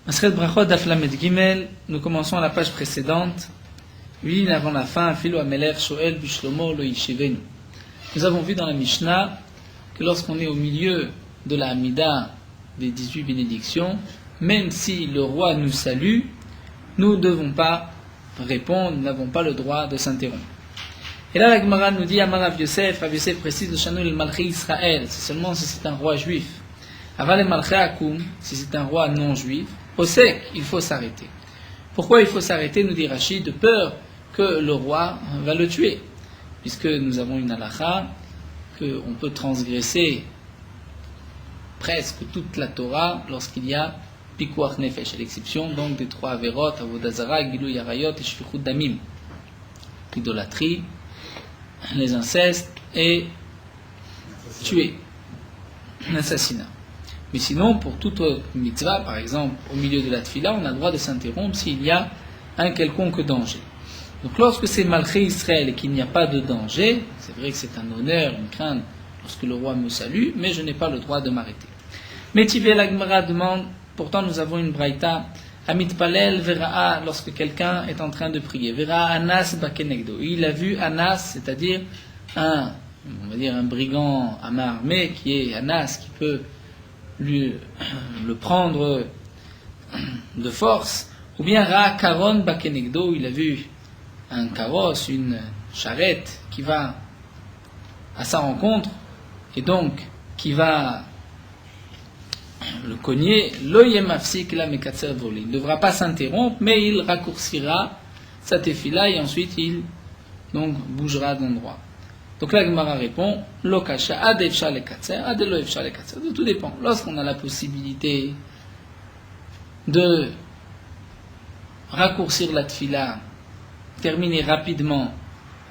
Masret Brachot Daf Lamed Gimel, nous commençons à la page précédente. Oui, avant la fin, Philo Amelech Shoel Bishlomo Lo Yishivenu. Nous avons vu dans la Mishnah que lorsqu'on est au milieu de la Hamida des 18 bénédictions, même si le roi nous salue, nous ne devons pas répondre, nous n'avons pas le droit de s'interrompre. Et là, la Gemara nous dit, Amar Rav Yosef précise le Shanu el Malchi Israël, c'est seulement si c'est un roi juif. Aval el Malchi Akum, si c'est un roi non juif, au sec, il faut s'arrêter. Pourquoi il faut s'arrêter, nous dit Rachid, de peur que le roi va le tuer, puisque nous avons une halakha qu'on peut transgresser presque toute la Torah lorsqu'il y a Pikuach Nefesh, à l'exception donc des 3 Averot, Avodah Zara, Gilou Yarayot et Shfichut Damim, l'idolâtrie, les incestes et tuer, l'assassinat. Mais sinon, pour toute autre mitzvah, par exemple, au milieu de la tfila, on a le droit de s'interrompre s'il y a un quelconque danger. Donc lorsque c'est Malché Israël et qu'il n'y a pas de danger, c'est vrai que c'est un honneur, une crainte lorsque le roi me salue, mais je n'ai pas le droit de m'arrêter. Mais Tivé Lagmara demande, pourtant nous avons une braïta, Amit Palel Vera'a, lorsque quelqu'un est en train de prier, Vera'a Anas Bakenegdo. Il a vu Anas, c'est-à-dire un brigand à main armée qui est Anas, qui peut le prendre de force, ou bien Ra Karon Bakenegdo, il a vu un carrosse, une charrette qui va à sa rencontre et donc qui va le cogner, lo yemafsik la mekatser volé. Il ne devra pas s'interrompre, mais il raccourcira sa tefila et ensuite il donc bougera d'endroit. Donc là, Gemara répond, lo kasha ad efsha le katser, ad lo efsha le katser. Tout dépend. Lorsqu'on a la possibilité de raccourcir la tefila, terminer rapidement,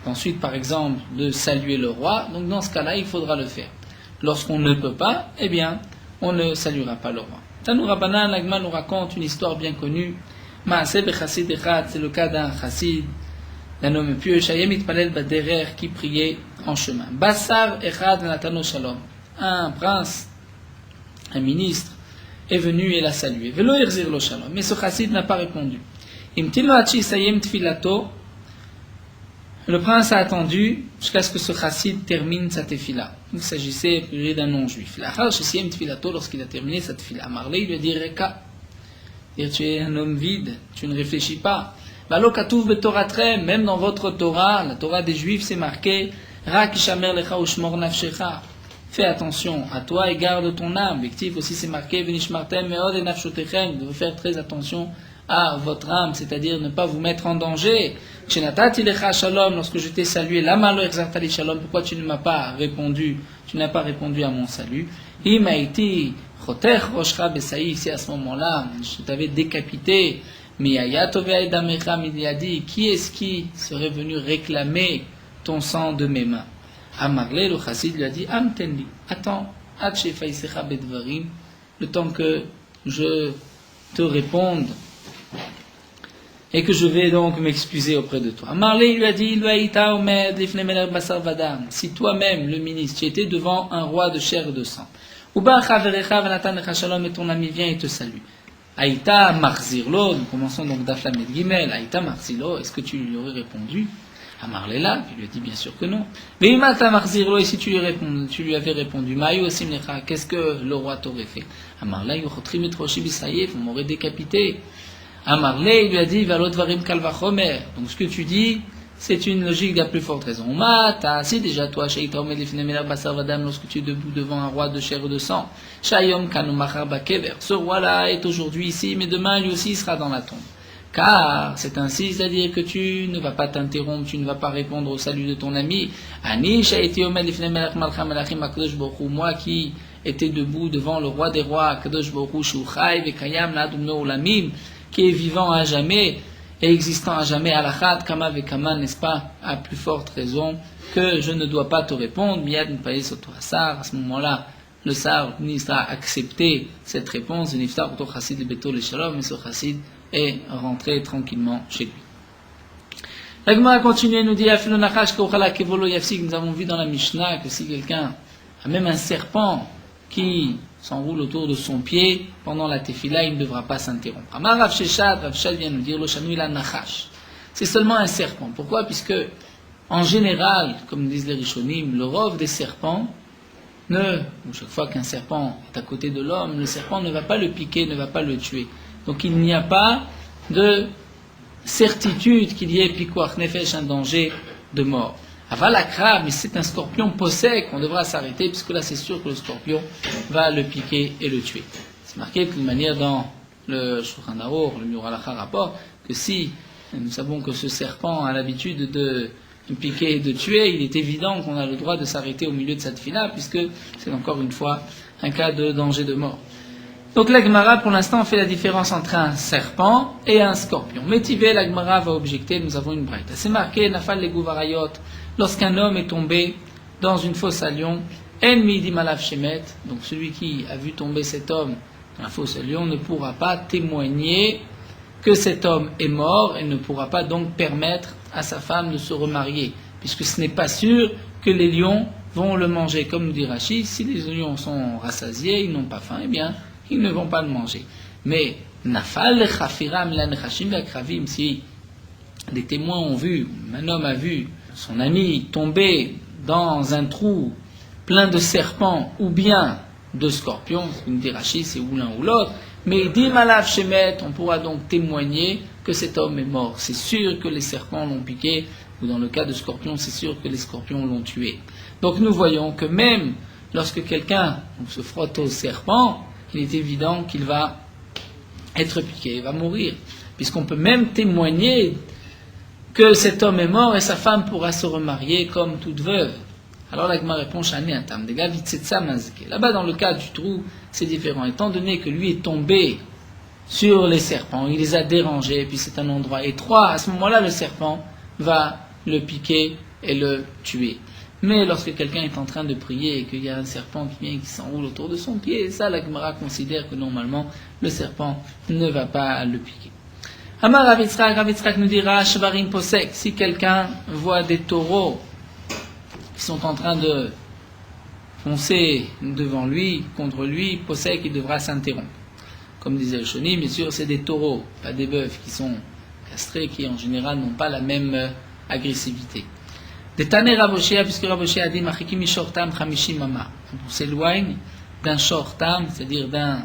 ensuite par exemple de saluer le roi, donc dans ce cas-là, il faudra le faire. Lorsqu'on ne peut pas, eh bien, on ne saluera pas le roi. Tanou Rabbanan, l'Agma nous raconte une histoire bien connue. Maaseh bechassid echad, c'est le cas d'un chassid, d'un homme pieux, Shayem itpalel baderer, qui priait en chemin. Bassar echad natano shalom, un prince, un ministre, est venu et l'a salué. Velo irzir lo shalom, mais ce chassid n'a pas répondu. Imtilo hachi sayem tfilato, le prince a attendu jusqu'à ce que ce chassid termine sa tefila. Il s'agissait d'un non-juif. Lorsqu'il a terminé sa tefila, Amarle, il lui a dit Reka. Tu es un homme vide, tu ne réfléchis pas. Même dans votre Torah, la Torah des Juifs, c'est marqué Rak ishamer lecha ushmor nafshecha. Fais attention à toi et garde ton âme. Objectif aussi, c'est marqué Venishmartem meod et nafshotechem. Vous devez faire très attention à votre âme, c'est-à-dire ne pas vous mettre en danger. Lorsque je t'ai salué, pourquoi tu ne m'as pas répondu, tu n'as pas répondu à mon salut. Si à ce moment-là, je t'avais décapité, qui est-ce qui serait venu réclamer ton sang de mes mains? Amarle, le chassid lui a dit, attends, le temps que je te réponde et que je vais donc m'excuser auprès de toi. Marley lui a dit, si toi-même, le ministre, tu étais devant un roi de chair et de sang, et ton ami vient et te salue, Aïta Marzirlo, nous commençons donc d'Aflamet Gimel, Aïta Marzirlo, est-ce que tu lui aurais répondu? Amarlé là, il lui a dit bien sûr que non. Mais Imata Marzirlo, et si tu lui avais répondu, Maïo Osimlecha, qu'est-ce que le roi t'aurait fait? Amarlé, on m'aurait décapité. Amarlé, il lui a dit, donc ce que tu dis, c'est une logique de la plus forte raison. Si déjà toi, lorsque tu es debout devant un roi de chair et de sang, ce roi-là est aujourd'hui ici, mais demain lui aussi sera dans la tombe. Car c'est ainsi, c'est-à-dire que tu ne vas pas t'interrompre, tu ne vas pas répondre au salut de ton ami. Moi qui étais debout devant le roi des rois, qui est vivant à jamais et existant à jamais, alachad kama vekama, n'est-ce pas, à plus forte raison que je ne dois pas te répondre. Miyad n'paye soto hasar. À ce moment-là, le sar, le ministre, a accepté cette réponse. Et niftar auto chassid beto le shalom, et ce chassid est rentré tranquillement chez lui. La Gemara continue, nous dit, nous avons vu dans la Mishnah que si quelqu'un a même un serpent qui s'enroule autour de son pied pendant la tefila, il ne devra pas s'interrompre. Amar Rav Sheshad vient nous dire, Loshanu ila nachash. C'est seulement un serpent. Pourquoi? Puisque, en général, comme disent les Rishonim, le rov des serpents, chaque fois qu'un serpent est à côté de l'homme, le serpent ne va pas le piquer, ne va pas le tuer. Donc il n'y a pas de certitude qu'il y ait pikuach nefesh, un danger de mort. Aval akrab, mais c'est un scorpion possèque, on devra s'arrêter, puisque là c'est sûr que le scorpion va le piquer et le tuer. C'est marqué d'une manière dans le Shulchan Aruch, le Mur Halacha rapporte, que si nous savons que ce serpent a l'habitude de piquer et de tuer, il est évident qu'on a le droit de s'arrêter au milieu de cette fila, puisque c'est encore une fois un cas de danger de mort. Donc la Gemara, pour l'instant, fait la différence entre un serpent et un scorpion. Métivé, la Gemara va objecter, nous avons une braïta. C'est marqué, Nafal le Guvarayot, lorsqu'un homme est tombé dans une fosse à lion, En midi malav shemet, donc celui qui a vu tomber cet homme dans la fosse à lion ne pourra pas témoigner que cet homme est mort et ne pourra pas donc permettre à sa femme de se remarier, puisque ce n'est pas sûr que les lions vont le manger. Comme nous dit Rachid, si les lions sont rassasiés, ils n'ont pas faim, eh bien, ils ne vont pas le manger. Mais, nafal lechafiram la nechashim vakravim, si des témoins ont vu, un homme a vu son ami tomber dans un trou plein de serpents ou bien de scorpions, comme nous dit Rachid, c'est ou l'un ou l'autre, mais dit malav shemet, on pourra donc témoigner que cet homme est mort. C'est sûr que les serpents l'ont piqué, ou dans le cas de scorpions, c'est sûr que les scorpions l'ont tué. Donc nous voyons que même lorsque quelqu'un se frotte au serpent, il est évident qu'il va être piqué, il va mourir. Puisqu'on peut même témoigner que cet homme est mort et sa femme pourra se remarier comme toute veuve. Alors la Gemara répond, là-bas dans le cas du trou, c'est différent. Étant donné que lui est tombé sur les serpents, il les a dérangés, et puis c'est un endroit étroit, à ce moment-là, le serpent va le piquer et le tuer. Mais lorsque quelqu'un est en train de prier et qu'il y a un serpent qui vient et qui s'enroule autour de son pied, ça, la Gemara considère que normalement, le serpent ne va pas le piquer. Amar Rav Yitzchak nous dira, Shvarim Posek, si quelqu'un voit des taureaux qui sont en train de foncer devant lui, contre lui, Posek, il devra s'interrompre. Comme disait le Shoni, bien sûr, c'est des taureaux, pas des bœufs qui sont castrés, qui en général n'ont pas la même agressivité. Des Tané Raboshia, puisque Raboshia a dit, Machikim Shortam Chamishim Mama. On s'éloigne d'un Shortam, c'est-à-dire d'un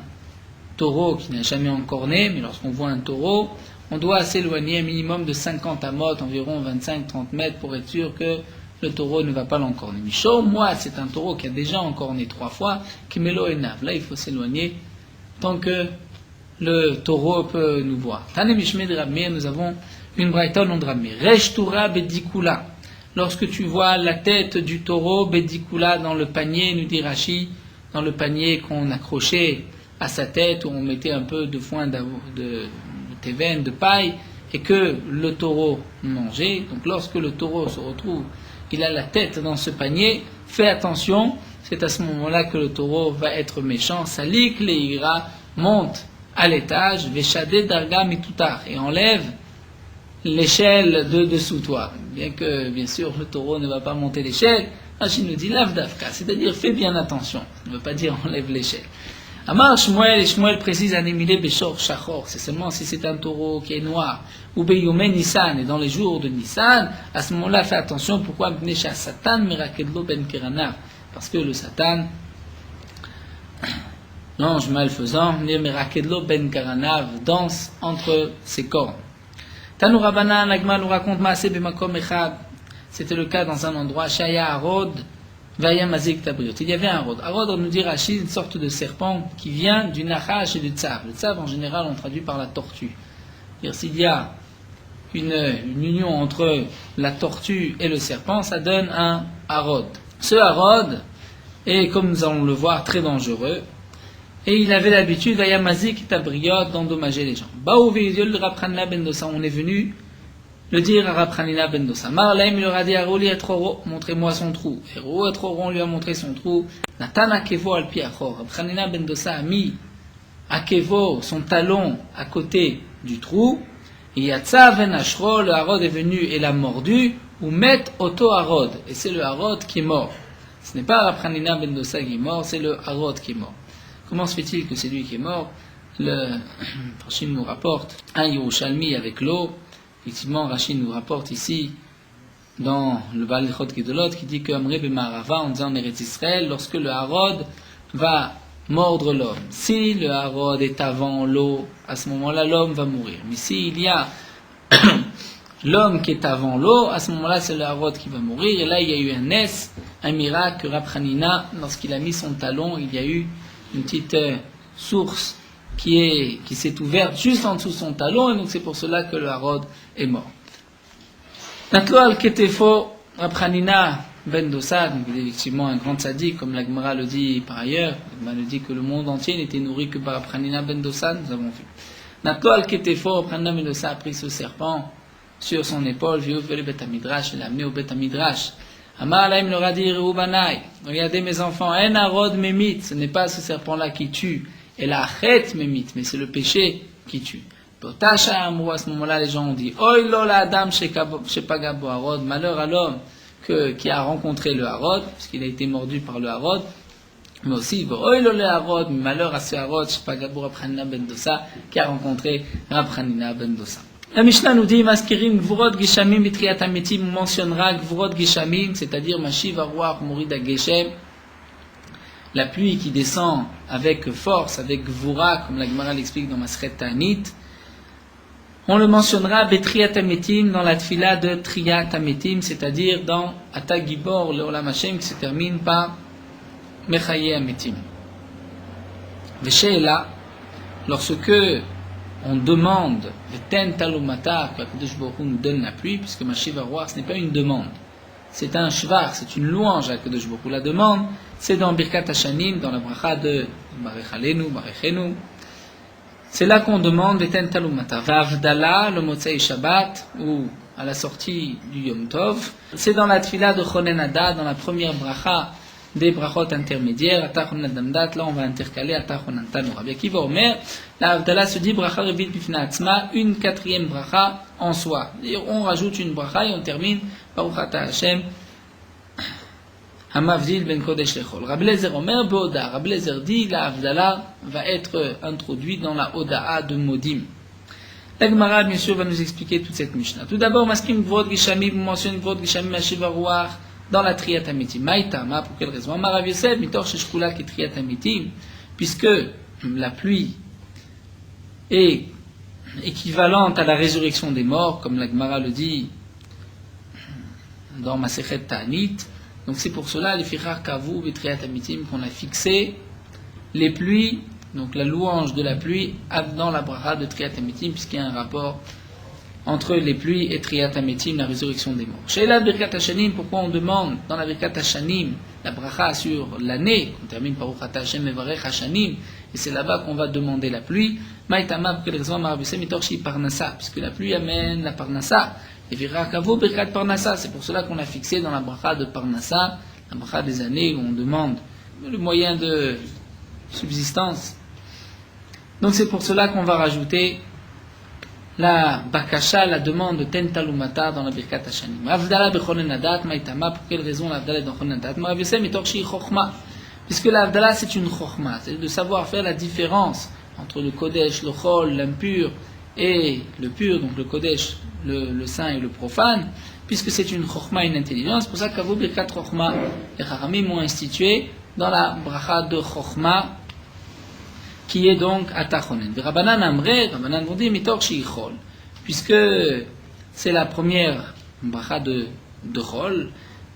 taureau qui n'a jamais encorné, mais lorsqu'on voit un taureau, on doit s'éloigner un minimum de 50 amotes, environ 25-30 mètres, pour être sûr que le taureau ne va pas l'encorner. Michot, moi, c'est un taureau qui a déjà encorné 3 fois, qui mélo et nave. Là, il faut s'éloigner tant que le taureau peut nous voir. Tane Mishme de Rabmir, nous avons une braïta au nom de Rabmir. Reshtura bedikula. Lorsque tu vois la tête du taureau, bedikula, dans le panier, nous dit Rashi, dans le panier qu'on accrochait à sa tête, où on mettait un peu de foin de thévène, de paille, et que le taureau mangeait. Donc lorsque le taureau se retrouve, il a la tête dans ce panier, fais attention, c'est à ce moment-là que le taureau va être méchant. Salik leira, monte à l'étage, veshade darga mitutar, et enlève l'échelle de dessous toi. Bien que, bien sûr, le taureau ne va pas monter l'échelle, Rachid nous dit lavdavka, c'est-à-dire fais bien attention. Ça ne veut pas dire enlève l'échelle. Amar Shmuel, et Shmuel précise Anemile Beshor Shachor, c'est seulement si c'est un taureau qui est noir, ou Beyume Nissan, et dans les jours de Nissan, à ce moment-là, fais attention, pourquoi Mnesha Satan Mirakedlo Ben Kiranav, parce que le Satan, l'ange malfaisant, Mirakedlo Ben Kiranav, danse entre ses cornes. Tanou Rabbanan, l'Agma nous raconte Maaseh Bemakom Echad, c'était le cas dans un endroit, Shaya Arod, Vayamazik Tabriot. Il y avait un rod. Arod, on nous dit Rachid, une sorte de serpent qui vient du nachash et du tsav. Le tsav, en général, on traduit par la tortue. C'est-à-dire, s'il y a une union entre la tortue et le serpent, ça donne un arod. Ce arod est, comme nous allons le voir, très dangereux. Et il avait l'habitude, Vayamazik Tabriot, d'endommager les gens. Baouvidul Rapranla Bendosa, on est venu le dire à Rapranina ben Dosa. Marlem, il leur a dit à Roli Etroro, montrez-moi son trou. Et Roli Etroro, on lui a montré son trou. Natan Akevo al Piachor. Rapranina ben Dosa a mis Akevo, son talon, à côté du trou. Et Yatsa ven Ashro, le Harod est venu et l'a mordu. Ou met Oto Harod. Et c'est le Harod qui est mort. Ce n'est pas Rapranina ben Dosa qui est mort, c'est le Harod qui est mort. Comment se fait-il que c'est lui qui est mort? Le Rachid nous rapporte un Yerushalmi avec l'eau. Effectivement, Rachid nous rapporte ici dans le Balichot Gedolot qui dit que Amré Bemarava, on dit en Eretz Israël, lorsque le Harod va mordre l'homme. Si le Harod est avant l'eau, à ce moment-là, l'homme va mourir. Mais s'il y a l'homme qui est avant l'eau, à ce moment-là, c'est le Harod qui va mourir. Et là, il y a eu un miracle que Rab Hanina, lorsqu'il a mis son talon, il y a eu une petite source qui s'est ouverte juste en dessous de son talon, et donc c'est pour cela que le Harod est mort. Natlo al-Ketefo, Rab Hanina ben Dossad, il est effectivement un grand tzaddik, comme la Gemara le dit par ailleurs. La Gemara le dit que le monde entier n'était nourri que par Rab Hanina ben Dossad, nous avons vu. Natlo al-Ketefo, Rab Hanina ben Dossad a pris ce serpent sur son épaule, vieux le Bet HaMidrash, et l'a amené au Bet HaMidrash. Amar Alaim leur a dit, Reubanai, regardez mes enfants, En Harod Memit, ce n'est pas ce serpent-là qui tue, et la Chet Memit, mais c'est le péché qui tue. À ce moment-là, les gens ont dit, Oy lo la Adam shepagabo Harod, malheur à l'homme qui a rencontré le Harod, puisqu'il a été mordu par le Harod, mais aussi, Oy lo le Harod, malheur à ce Harod, shepagabo Rab Hanina ben Dossa, qui a rencontré Rab Hanina ben Dossa. La Mishnah nous dit, Maskirim Gvurot Gishamim Bitriat Ametim, mentionnera Gvurot Gishamim, c'est-à-dire Mashiv Aruach Morida Geshem, la pluie qui descend avec force, avec Gvura, comme la Gemara l'explique dans Masret Ta'anit. On le mentionnera Betriat Ametim dans la tfila de Triat Ametim, c'est-à-dire dans Ata Gibor le Olam Hashem qui se termine par Mechaye Ametim. Vesheela, lorsque on demande le ten talumata que Akadosh Baruch Hu nous donne la pluie, puisque Mashiv Aruach, ce n'est pas une demande, c'est un shvar, c'est une louange à Akadosh Baruch Hu. La demande, c'est dans Birkat Hashanim, dans la bracha de Barech Aleinu, Barechenu. C'est là qu'on demande le ten talumata. Va'avdala, le Motzei Shabbat, ou à la sortie du Yom Tov. C'est dans la tfila de Chonen Hadad, dans la première bracha des brachot intermédiaires, Atachon Adamdat, là on va intercaler Atachon Antanu. Rabbi Akiva Omer, la Avdala se dit bracha revit bifna atzma, une quatrième bracha en soi. On rajoute une bracha et on termine Baruch Ata Hashem Hamavdil ben Kodesh Lechol. Rabbi Lezer Omer Beoda. Rabbi Lezer dit la Avdala va être introduite dans la Oda'a de Modim. La Gemara bien sûr va nous expliquer toute cette Mishnah. Tout d'abord, Maskim Gvod Gishamim, mentionne Gvod Gishamim Mashiv Aruach dans la Triat Ametim. Maïtama, pour quelle raison? Amarav Yosef, Mitor Sheshkula qui est Triat Ametim, puisque la pluie est équivalente à la résurrection des morts, comme la Gemara le dit dans Masechet Ta'anit. Donc c'est pour cela, les Fichar Kavu et Triat Ametim, qu'on a fixé les pluies, donc la louange de la pluie, dans la bracha de Triat Ametim, puisqu'il y a un rapport entre les pluies et Triat Ametim, la résurrection des morts. Chez la Birkat Hashanim, pourquoi on demande dans la Birkat Hashanim la bracha sur l'année, on termine par Uchata Hashem Mevarech Hashanim, et c'est là-bas qu'on va demander la pluie. Maïtama, pour quelle raison? Marabusem Mitorshi Parnassa, puisque la pluie amène la Parnassa. Et Virakavo Birkat Parnassa, c'est pour cela qu'on a fixé dans la bracha de Parnassa, la bracha des années où on demande le moyen de subsistance. Donc c'est pour cela qu'on va rajouter la bakasha, la demande de ten talumata dans la Birkat Hashanim. Avdala bechonen adat, maïtama, pour quelle raison l'avdala dans chonen adat? Maravissem et torchi chokhma, puisque l'avdala c'est une chokhma, c'est de savoir faire la différence entre le kodesh, le chol, l'impur et le pur, donc le kodesh, le saint et le profane, puisque c'est une chokhma, une intelligence. C'est pour ça qu'avou Birkat chokhma, les Chachamim ont institué dans la bracha de chokhma, qui est donc Atachonen. Rabbanan Amre, Rabbanan vont dire Mitor Shichol, puisque c'est la première bracha de Chol,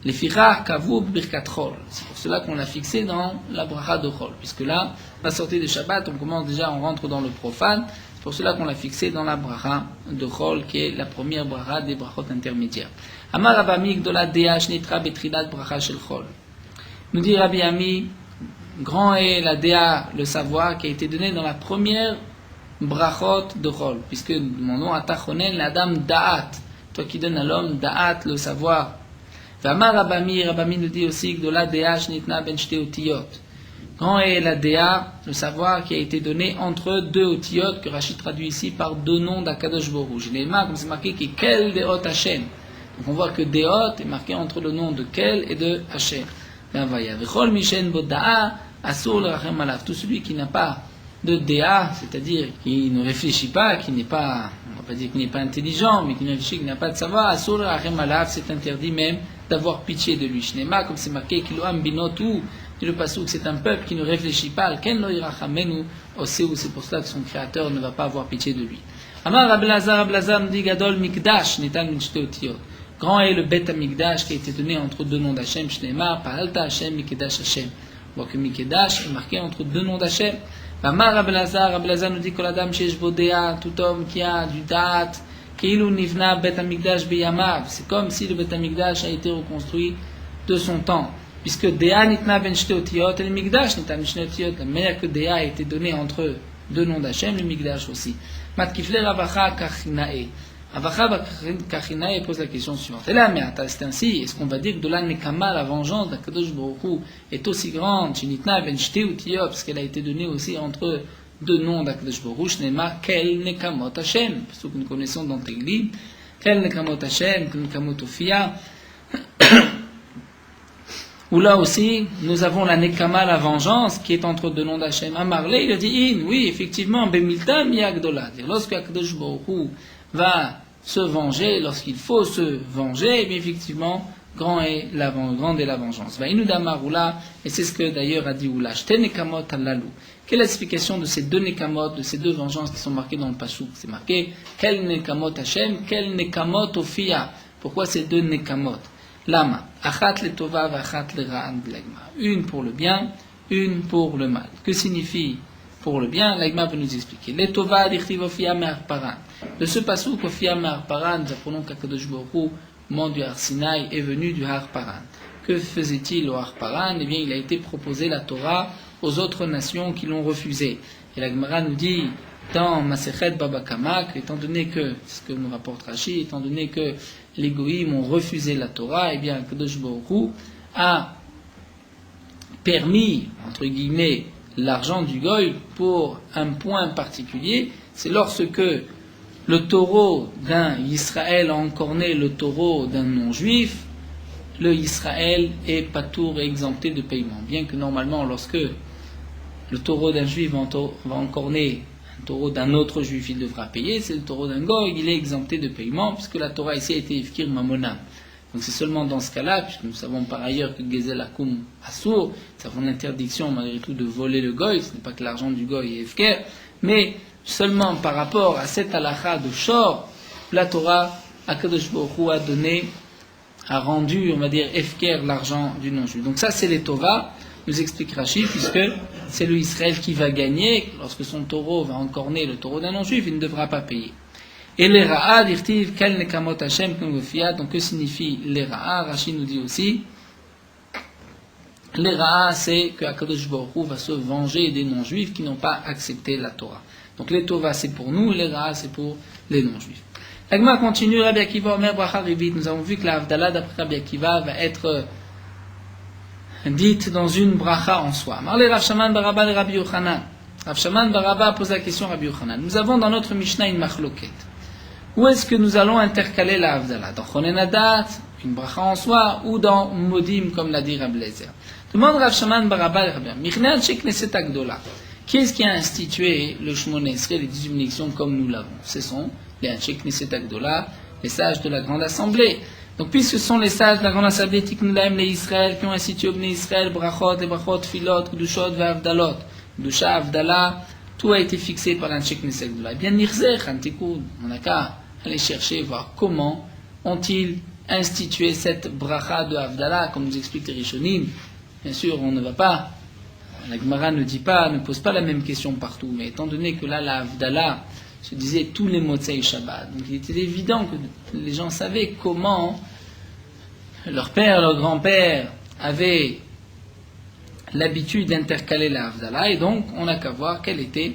les Fichar Kavu Birkat Chol. C'est pour cela qu'on l'a fixé dans la bracha de Chol, puisque là, la sortie de Shabbat, on commence déjà, on rentre dans le profane. C'est pour cela qu'on l'a fixé dans la bracha de Chol, qui est la première bracha des brachot intermédiaires. Amar Rabami Gdola Dea Shnitra Betridat bracha Shel Chol. Nous dit Rabbi Ami, grand est la Déa, le savoir, qui a été donné dans la première brachot de Chol, puisque mon nom Atachonen, la dame Da'at, toi qui donnes à l'homme Da'at, le savoir. Vamar Rabami nous dit aussi que de la Déa Shnitna ben Shte Otiyot. Grand est la Déa, le savoir, qui a été donné entre deux Otiyot, que Rachid traduit ici par deux noms d'Akadosh Baruch Hu. Généralement, comme c'est marqué, qui Kel Deot Hashem. Donc on voit que Deot est marqué entre le nom de Kel et de Hashem. Vechol Mishen Boda'a, Asur l'Rachem Alav, tout celui qui n'a pas de déa, c'est-à-dire qui ne réfléchit pas, qui n'est pas, on va pas dire qu'il n'est pas intelligent, mais qui ne réfléchit, qui n'a pas de savoir, Asur l'Rachem Alav, c'est interdit même d'avoir pitié de lui. Shnema, comme c'est marqué, Kiloam Binotu, dit le Passouk, c'est un peuple qui ne réfléchit pas, Ken lo irachamenu, c'est pour cela que son créateur ne va pas avoir pitié de lui. Amar Rabbi Lazar nous dit Gadol Mikdash, Nitan min shte otiyot. Grand est le Bet Hamikdash qui a été donné entre deux noms d'Hachem, Shnema, Paralta Hachem, Mikedash Hachem. On voit que Mikedash est marqué entre deux noms d'Hachem. Amar Rabbi Lazar nous dit Koladam Shesh Bodea, tout homme qui a du Dat, Keilu Nivna Bet Hamikdash Beyamav. C'est comme si le Bet Hamikdash a été reconstruit de son temps. Puisque Dea Nitna Ben Shte Otiyot et le Mikdash Nitan Ben Shte Otiyot, la manière que Dea a été donnée entre deux noms d'Hachem, le Mikdash aussi. Matkifle Ravacha Kachinae. Ravacha Kachinae pose la question suivante. Et là, mais c'est ainsi, est-ce qu'on va dire que de la Nekama, la vengeance d'Akadosh Baruch Hu, est aussi grande, Shinitna Ben Shte Otiyot, parce qu'elle a été donnée aussi entre deux noms d'Akadosh Baruch Hu, Shnema, Kel Nekamot Hashem, parce que nous connaissons dans Teglim, Kel Nekamot Hashem, Kel Nekamot Ofia. Où là aussi, nous avons la Nekama, la vengeance, qui est entre deux noms d'Hachem. Amarle, il a dit, oui, effectivement, Bemilta Miyagdola. Lorsque Akadosh Baruch Hu va se venger, lorsqu'il faut se venger, eh bien, effectivement, grande est la vengeance. Vainudamaroula, et c'est ce que d'ailleurs a dit Oula, Shte Nekamot Allalou. Quelle est l'explication de ces deux Nekamot, de ces deux vengeances qui sont marquées dans le Passouk? C'est marqué, Quel Nekamot Hachem, Quel Nekamot Ofia. Pourquoi ces deux Nekamot? Lama, achat le tova v'achat le ra'an l'egma. Une pour le bien, une pour le mal. Que signifie pour le bien? L'egma peut nous expliquer. Le tova d'irtiv ofia me'arparan. De ce passouk ofia me'arparan, nous apprenons qu'Akadosh Baruch Hu, mont du Har Sinaï, est venu du Har Paran. Que faisait-il au Har Paran? Eh bien, il a été proposé la Torah aux autres nations qui l'ont refusé. Et la Gemara nous dit dans Masechet Baba Kama, étant donné que, c'est ce que nous rapporte Rashi, étant donné que les goïms ont refusé la Torah, eh bien, Kadosh Baruch Hu a permis, entre guillemets, l'argent du goï pour un point particulier. C'est lorsque le taureau d'un Israël a encorné le taureau d'un non-juif, le Israël est patour et exempté de paiement. Bien que normalement, lorsque le taureau d'un juif va encorner un taureau d'un autre juif, il devra payer. C'est le taureau d'un goy, il est exempté de paiement, puisque la Torah ici a été Ifkir Mamona. Donc c'est seulement dans ce cas-là, puisque nous savons par ailleurs que Gezel Akum Assour, nous avons l'interdiction malgré tout de voler le goy, ce n'est pas que l'argent du goy est Ifkir, mais seulement par rapport à cette halakha de Shor, la Torah, Akadosh Baruch Hu a rendu, on va dire, Ifkir l'argent du non-juif. Donc ça c'est les Tova, nous explique Rashi, puisque c'est le Israël qui va gagner, lorsque son taureau va encorner le taureau d'un non-juif, il ne devra pas payer. Et les ra'a, dirtiv, quel nekamot Hashem, donc que signifie les ra'a? Rashi nous dit aussi, les ra'a, c'est que Akadosh Baruch Hu va se venger des non-juifs qui n'ont pas accepté la Torah. Donc les Tova c'est pour nous, les ra'a c'est pour les non-juifs. L'agma continue, Rabbi Akiva Omer Bracha Rivit, nous avons vu que la Havdalah d'après Rabbi Akiva va être dite dans une bracha en soi. Marlé Rav Shaman Baraba et Rabbi Yochanan. Rav Shaman Baraba pose la question à Rabbi Yochanan. Nous avons dans notre Mishnah une machloket. Où est-ce que nous allons intercaler la Havdalah? Dans Chonen Hadat, une bracha en soi, ou dans Modim, comme l'a dit Rabbi Lezer? Demande Rav Shaman Baraba et Rabbi Yochanan. Qui est-ce qui a institué le Shmona Esrei, les 18 bénédictions comme nous l'avons? Ce sont les Anshek Knesset Agdola, les sages de la Grande Assemblée. Donc, puisque ce sont les sages de la Grande Assemblée, Tiknulaim, les Israël, qui ont institué au Bnei Israël, Brachot, et Brachot, Filot, Kedushot, Vavdalot, Kedusha, Avdala, tout a été fixé par l'Anshek Knesset Agdola. Eh bien, Nirzech, Antikud, on n'a qu'à aller chercher, voir comment ont-ils institué cette bracha de Avdala, comme nous explique les Rishonim. Bien sûr, on ne va pas, la Gemara ne pose pas la même question partout, mais étant donné que là, la Avdala se disait tous les Motzei Shabbat, donc il était évident que les gens savaient comment leur père, leur grand-père avaient l'habitude d'intercaler la Havdalah, et donc on n'a qu'à voir quelle était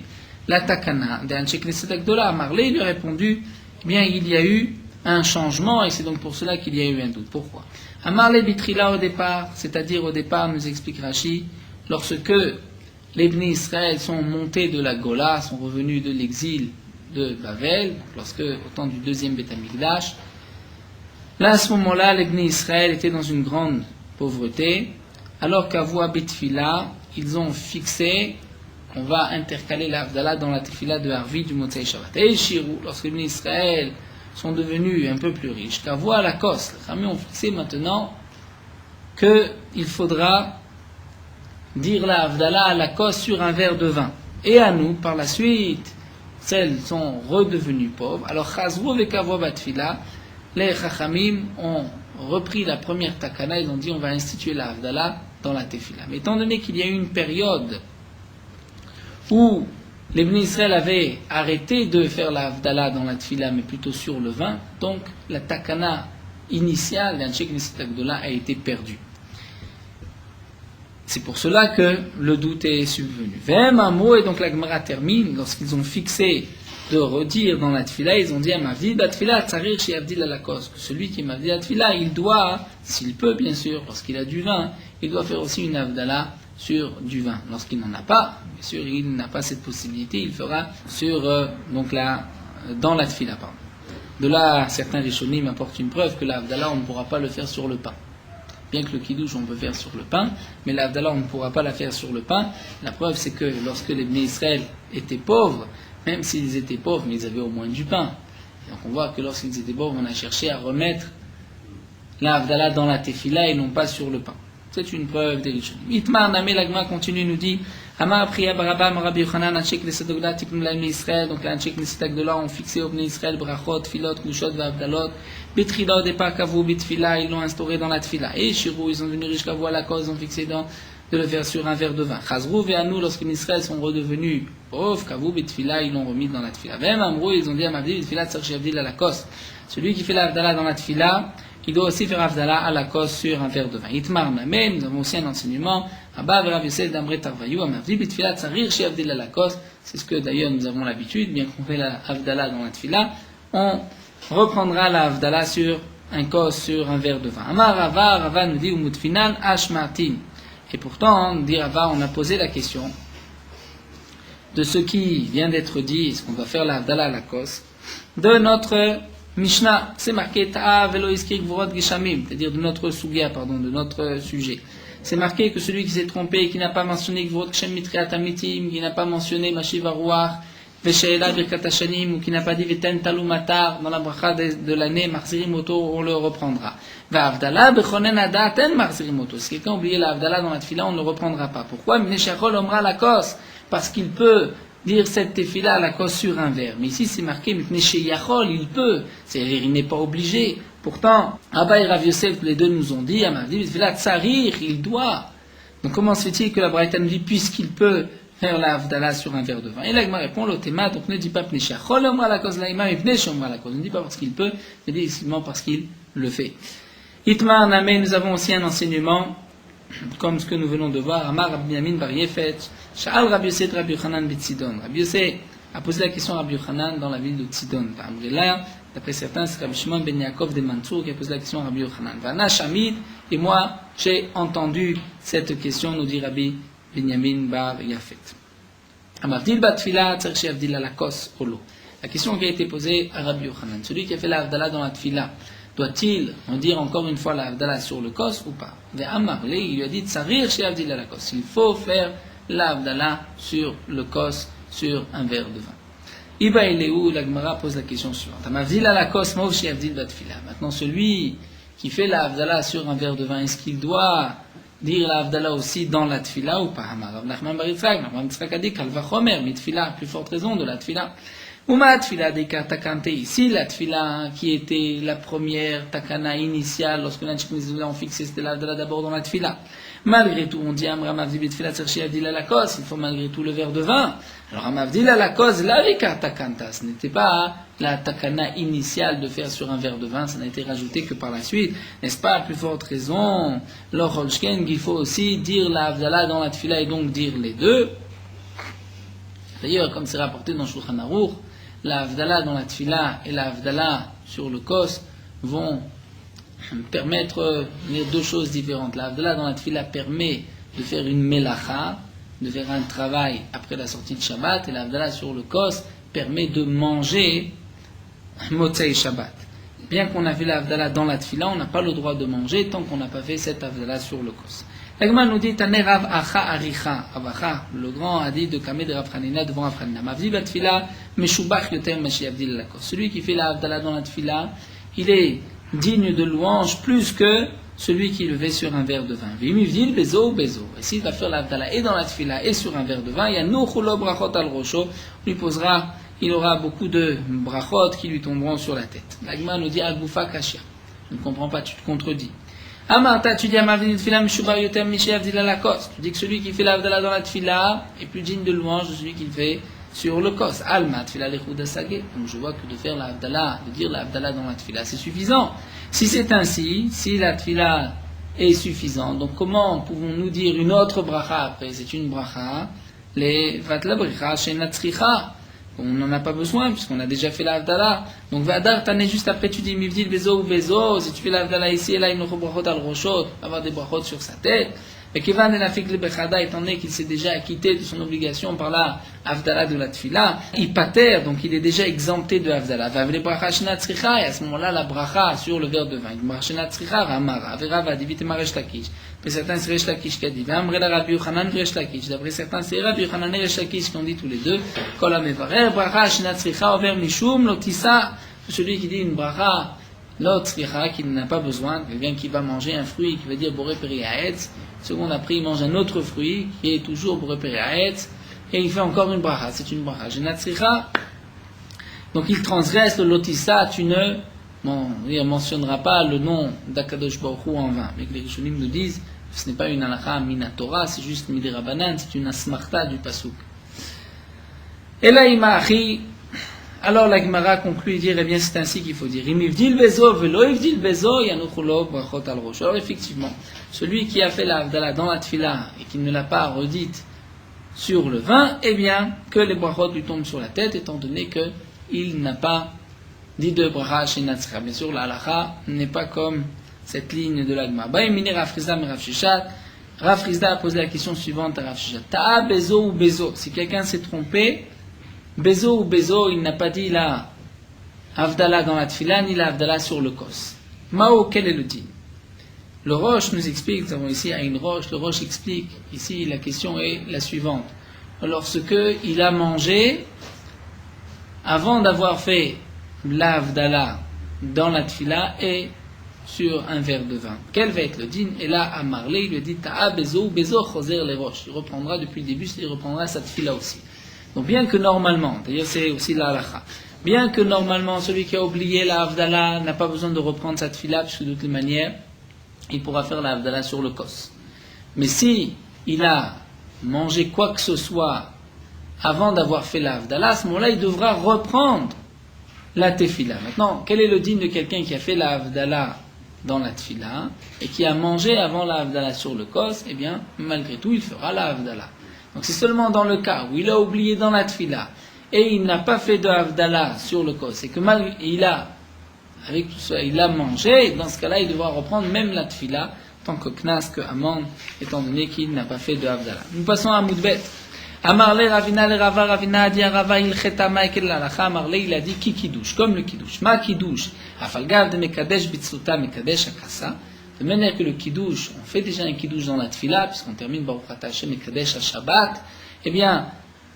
la Takana d'Anshek Knesset Agdola. Marley lui a répondu, eh bien il y a eu un changement, et c'est donc pour cela qu'il y a eu un doute. Pourquoi? À Marley Bitrila au départ, c'est-à-dire au départ, nous explique Rashi, lorsque les Bnei Israël sont montés de la Gola, sont revenus de l'exil de Bavel, lorsque, au temps du deuxième Beth Amikdash, là, à ce moment-là, les Bnei Israël étaient dans une grande pauvreté, alors qu'Avoua Betfila, ils ont fixé qu'on va intercaler la Havdalah dans la tefila de Harvi du Motzei Shabbat. Et Shirou, lorsque les Israël sont devenus un peu plus riches, qu'à voir la cause, les Chachamim ont fixé maintenant qu'il faudra dire la Havdalah à la cause sur un verre de vin. Et à nous, par la suite, celles sont redevenues pauvres. Alors, Chazrou vekavo batfila, les Chachamim ont repris la première takana, ils ont dit on va instituer la Havdalah dans la tefila. Mais étant donné qu'il y a eu une période où les Bnei Israël avaient arrêté de faire la Havdalah dans la tefila, mais plutôt sur le vin, donc la takana initiale d'Anshei Knesset Agdola a été perdue. C'est pour cela que le doute est subvenu. Vem Amo, et donc la Gemara termine, lorsqu'ils ont fixé de redire dans la tefila, ils ont dit à Mavdil Batfila, Tsarir chez Avdil à la cause, que celui qui est Mavdil Batfila, il doit, s'il peut bien sûr, lorsqu'il a du vin, il doit faire aussi une Havdalah sur du vin. Lorsqu'il n'en a pas, bien sûr, il n'a pas cette possibilité, il fera sur, dans la tefila. Pardon. De là, certains Rishonim apportent une preuve que la Havdalah, on ne pourra pas le faire sur le pain. Bien que le kiddush, on peut faire sur le pain, mais la Havdalah, on ne pourra pas la faire sur le pain. La preuve, c'est que lorsque les Bnei Israël étaient pauvres, même s'ils étaient pauvres, mais ils avaient au moins du pain. Et donc on voit que lorsqu'ils étaient pauvres, on a cherché à remettre la Havdalah dans la tefila et non pas sur le pain. C'est une preuve des Rishonim. Itmar Namé Lagma continue, nous dit Amar Priya Barabam Rabbi Yochanan Anshei Knesset Agdola Tiknu Laim Israël. Donc la Anshei Knesset Agdola ont fixé au Bnei Israël Brachot, Filot, Knushot, Vavdalot. Bitrilot et pas Kavu, Bitfila, ils l'ont instauré dans la tefila. Et Shirou, ils sont venus riches Kavu à la cause, ils ont fixé de le faire sur un verre de vin. Chazrou et Anou, lorsque les Israël sont redevenus pauvres, Kavu, Bitfila, ils l'ont remis dans la tefila. Même Amrou, ils ont dit à Mavdi, Bitfila, Tsarchi Avdil à la cause. Celui qui fait la Havdalah dans la tefila, il doit aussi faire Havdalah à la cause sur un verre de vin. Itmar Namen, nous avons aussi un enseignement. Abba Rav Yosef d'Amre Tarvayou, Amavdi, Bitfila, Tsarir, Shi Avdil à la cause. C'est ce que d'ailleurs nous avons l'habitude, bien qu'on fait la Havdalah dans la tefila, on reprendra la Havdalah sur un kos, sur un verre de vin. Amar Rava, Rava nous dit Umutfinan Ashmartin. Et pourtant, dit Rava, on a posé la question de ce qui vient d'être dit, est-ce qu'on va faire la Havdalah à la kos, de notre Mishnah, c'est marqué Ta'a velo iskir gvorot geshamim, c'est-à-dire de notre sugya, de notre sujet. C'est marqué que celui qui s'est trompé, qui n'a pas mentionné gvorot geshem mitriat amitim, qui n'a pas mentionné mashiv aruach, Vesheela Birkat Hashanim, ou qui n'a pas dit Veten Talumatar dans la bracha de l'année, Marzirim Oto, on le reprendra. Va Avdallah, Bechonen Adaten Marzirim Oto. Si quelqu'un a oublié la Avdallah dans la tefila, on ne le reprendra pas. Pourquoi? Mneshachol Omra la kos. Parce qu'il peut dire cette tefila à la kos sur un verre. Mais ici c'est marqué Mnesheyachol, il peut. C'est-à-dire il n'est pas obligé. Pourtant, Abba et Rav Yosef, les deux nous ont dit, Amavdi, Tefila Tsarir, il doit. Donc comment se fait-il que la Braïta nous dit, puisqu'il peut faire la Havdalah sur un verre de vin? Et l'Agma répond, l'Otema, donc ne dit pas Pnesha Chol Omra la cause laïma, mais Pnesha Omra la cause. Ne dit pas parce qu'il peut, mais dit simplement parce qu'il le fait. Itmar Namé, nous avons aussi un enseignement, comme ce que nous venons de voir, Amar Rabbi Yamin Bar Yefet, Sha'al Rabbi Yosef Rabbi Yochanan Betzidon. Rabbi Yosef a posé la question à Rabbi Yochanan dans la ville de Tzidon. D'après certains, c'est Rabbi Shimon ben Yaakov de Mansour qui a posé la question à Rabbi Yochanan. Vana Shamid, et moi, j'ai entendu cette question, nous dit Rabbi Binyamin Bar Yafet. Amavdil Batfila, Tzarchi Avdil la kos Olo. La question qui a été posée à Rabbi Yochanan, celui qui a fait la Havdalah dans la tefila, doit-il en dire encore une fois la Havdalah sur le kos ou pas? Et Amarle, il lui a dit Tsarir chez Avdil la kos. Il faut faire la Havdalah sur le kos, sur un verre de vin. Iba Eleu, la Gemara pose la question suivante. Amavdil la kos, Mov chez Avdil Batfila. Maintenant, celui qui fait la Havdalah sur un verre de vin, est-ce qu'il doit dire la Havdalah aussi dans la tefila ou pas? Rav Nachman bar Yitzchak a dit Kal vachomer, mitfila, plus forte raison de la tefila. Uma tefila deka takante, ici la tefila qui était la première takana initiale lorsque l'Anshei ont fixé, c'était la Havdalah d'abord dans la tefila. Malgré tout, on dit Amram Avdi Tefila Tzarchi Avdil à la cause, il faut malgré tout le verre de vin. Alors Amavdil à la cause, la vika takanta, ce n'était pas la takana initiale de faire sur un verre de vin, ça n'a été rajouté que par la suite. N'est-ce pas, à plus forte raison, l'Orholshken, qu'il faut aussi dire la Havdalah dans la tefila et donc dire les deux. D'ailleurs, comme c'est rapporté dans Shulchan Aruch, la Havdalah dans la tefila et la Havdalah sur le kos vont permettre deux choses différentes. La Havdalah dans la tefila permet de faire une melacha, de faire un travail après la sortie de Shabbat, et la Havdalah sur le kos permet de manger Motzei Shabbat. Bien qu'on a fait la Havdalah dans la tefila, on n'a pas le droit de manger tant qu'on n'a pas fait cette Havdalah sur le kos. L'Agma nous dit, Taner Rav Acha Aricha, Rav Acha, le grand a dit de Kameh de Rav Hanina devant Rav Hanina. Mavdi Batfila, Meshubach Yoter Mashiavdil Lakos. Celui qui fait la Havdalah dans la Tfila, il est digne de louange plus que celui qui le fait sur un verre de vin. Vimivdil Bezo Bezo. Et s'il va faire la Havdalah et dans la Tfila et sur un verre de vin, il y a Nochulo Brachot al Rosho, il aura beaucoup de brachot qui lui tomberont sur la tête. L'Agma nous dit, Agoufa Kashia. Je ne comprends pas, tu te contredis. Amarta, tu dis à Mavdil Tfila, Meshubar Yoter Mishiavdil Lakos. Tu dis que celui qui fait la Havdalah dans la Tfila est plus digne de louange de celui qui le fait sur le kos. Alma Tfila Lechouda Sagé. Donc je vois que de faire la Havdalah, de dire la Havdalah dans la Tfila, c'est suffisant. Si c'est ainsi, si la Tfila est suffisante, donc comment pouvons-nous dire une autre bracha après? C'est une bracha, les Vatla Bricha Shenatzricha. On n'en a pas besoin, puisqu'on a déjà fait la Havdalah. Donc, Vadar, t'en es juste après, tu dis, Mivdil, Bezo ou Bezo. Si tu fais la Havdalah ici, et là, il nous brachot al roshot, avoir des brachot sur sa tête. Et Kevan el Afik le Bechada, étant donné qu'il s'est déjà acquitté de son obligation par la Havdalah de la Tfila, il pater, donc il est déjà exempté de Havdalah. Vav le bracha shenat tzricha, et à ce moment-là, la bracha sur le verre de vin. Il bracha shenat tzricha, ramara, avera va divite maresh lakish. D'après certains, c'est Resh Lakish qui a dit. V'amre la Rabbi Yochanan Resh Lakish. D'après certains, c'est Rabbi Yochanan et Resh Lakish qui ont dit tous les deux. Kol ha-mevarer, bracha shenat tzricha, over mishum, lotissa. Celui qui dit une bracha, lotzricha, qui n'a pas besoin, quelqu'un qui va manger un fruit, qui va dire boré peri haetz. Seconde après, il mange un autre fruit, qui est toujours boré peri haetz. Et il fait encore une bracha. C'est une bracha. Shenat tzricha. Donc il transgresse le lotissa, tu ne mentionnera pas le nom d'Akadosh Baruch Hu en vain. Mais les Rishonim nous disent, ce n'est pas une halakha minatora, c'est juste midirabanan, c'est une asmarta du pasuk. Et là, alors la Gemara conclut et dit, eh bien c'est ainsi qu'il faut dire. Imivdil bezo velo ivdil bezo yanuchulo brachot al rosh. Alors effectivement, celui qui a fait la Havdalah dans la tfila et qui ne l'a pas redite sur le vin, eh bien que les brachot lui tombent sur la tête, étant donné que il n'a pas dit de bracha shenat tzricha. Bien sûr, la halakha n'est pas comme cette ligne de l'Agma. Baïmini Rav Chizda mais Rav Shishat. Rav Chizda a posé la question suivante à Rav Shishat. Ta'a bezo ou bezo. Si quelqu'un s'est trompé, bezo ou bezo, il n'a pas dit la Havdalah dans la tfila, ni la Havdalah sur le kos. Mao, quel est le din? Le Roche nous explique, nous avons ici à une Roche, le Roche explique, ici la question est la suivante. Lorsque il a mangé, avant d'avoir fait la Havdalah dans la tfila et sur un verre de vin. Quel va être le din? Et là, à Marley, il lui dit Ta'a bezo, bezo choser les roches. Il reprendra depuis le début, il reprendra sa tfila aussi. Donc, bien que normalement, d'ailleurs, c'est aussi la halakha, bien que normalement, celui qui a oublié la Havdalah n'a pas besoin de reprendre sa tfila, puisque de toutes les manières, il pourra faire la Havdalah sur le kos. Mais si il a mangé quoi que ce soit avant d'avoir fait la Havdalah, à ce moment-là, il devra reprendre la tefila. Maintenant, quel est le din de quelqu'un qui a fait la Havdalah dans la tfila et qui a mangé avant la Havdalah sur le kos? Eh bien, malgré tout, il fera la Havdalah. Donc c'est seulement dans le cas où il a oublié dans la tfila et il n'a pas fait de Havdalah sur le kos et que il a mangé, dans ce cas-là, il devra reprendre même la tfila tant que knas, que amende, étant donné qu'il n'a pas fait de Havdalah. Nous passons à Moudbet. Amarle Ravina le Rava, Ravina a dit à Rava il chetama ekel l'alacha. Amarle il a dit ki kiddush, comme le kiddush. Ma kiddush, afalgav de mekadesh bitsuta mekadesh akasa. De manière que le kiddush, on fait déjà un kiddush dans la tfila, puisqu'on termine Baruch Ata Hashem mekadesh Shabbat. Eh bien,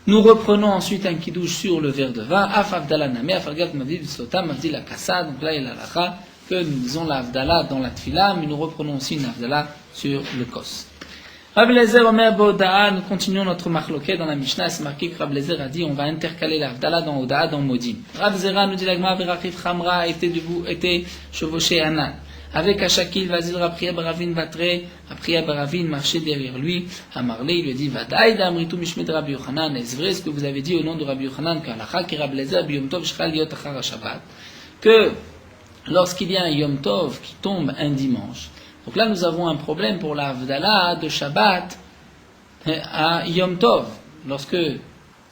nous reprenons ensuite un kiddush sur le verre de vin. Af avdala name, afalgav mavdi bitsuta mavdi akasa. Donc là il y a l'alacha que nous disons la avdala dans la tfila, mais nous reprenons aussi une avdala sur le kos. Rabbi Lezer Omer Boda'a, nous continuons notre machloket dans la Mishnah, c'est marqué que Rabbi Lezer a dit on va intercaler la Havdalah dans Oda'a, dans Modim. Rabbi Zera nous dit l'Agma, Verachif Chamra était debout, était chevauché Anan. Avec Ashakil, Vazil Rapria Baravin Vatre, Rapria Baravin marchait derrière lui. Amarle, il lui dit Vadaï d'Amritu Mishmed Rabbi Yochanan. Est-ce vrai ce que vous avez dit au nom de Rabbi Yochanan, qu'Alacha ki Rabbi Lezer Biyom Tov Shchal Yot Achar Shabbat, que lorsqu'il y a un Yom Tov qui tombe un dimanche, donc là, nous avons un problème pour la Havdalah de Shabbat à Yom Tov. Lorsque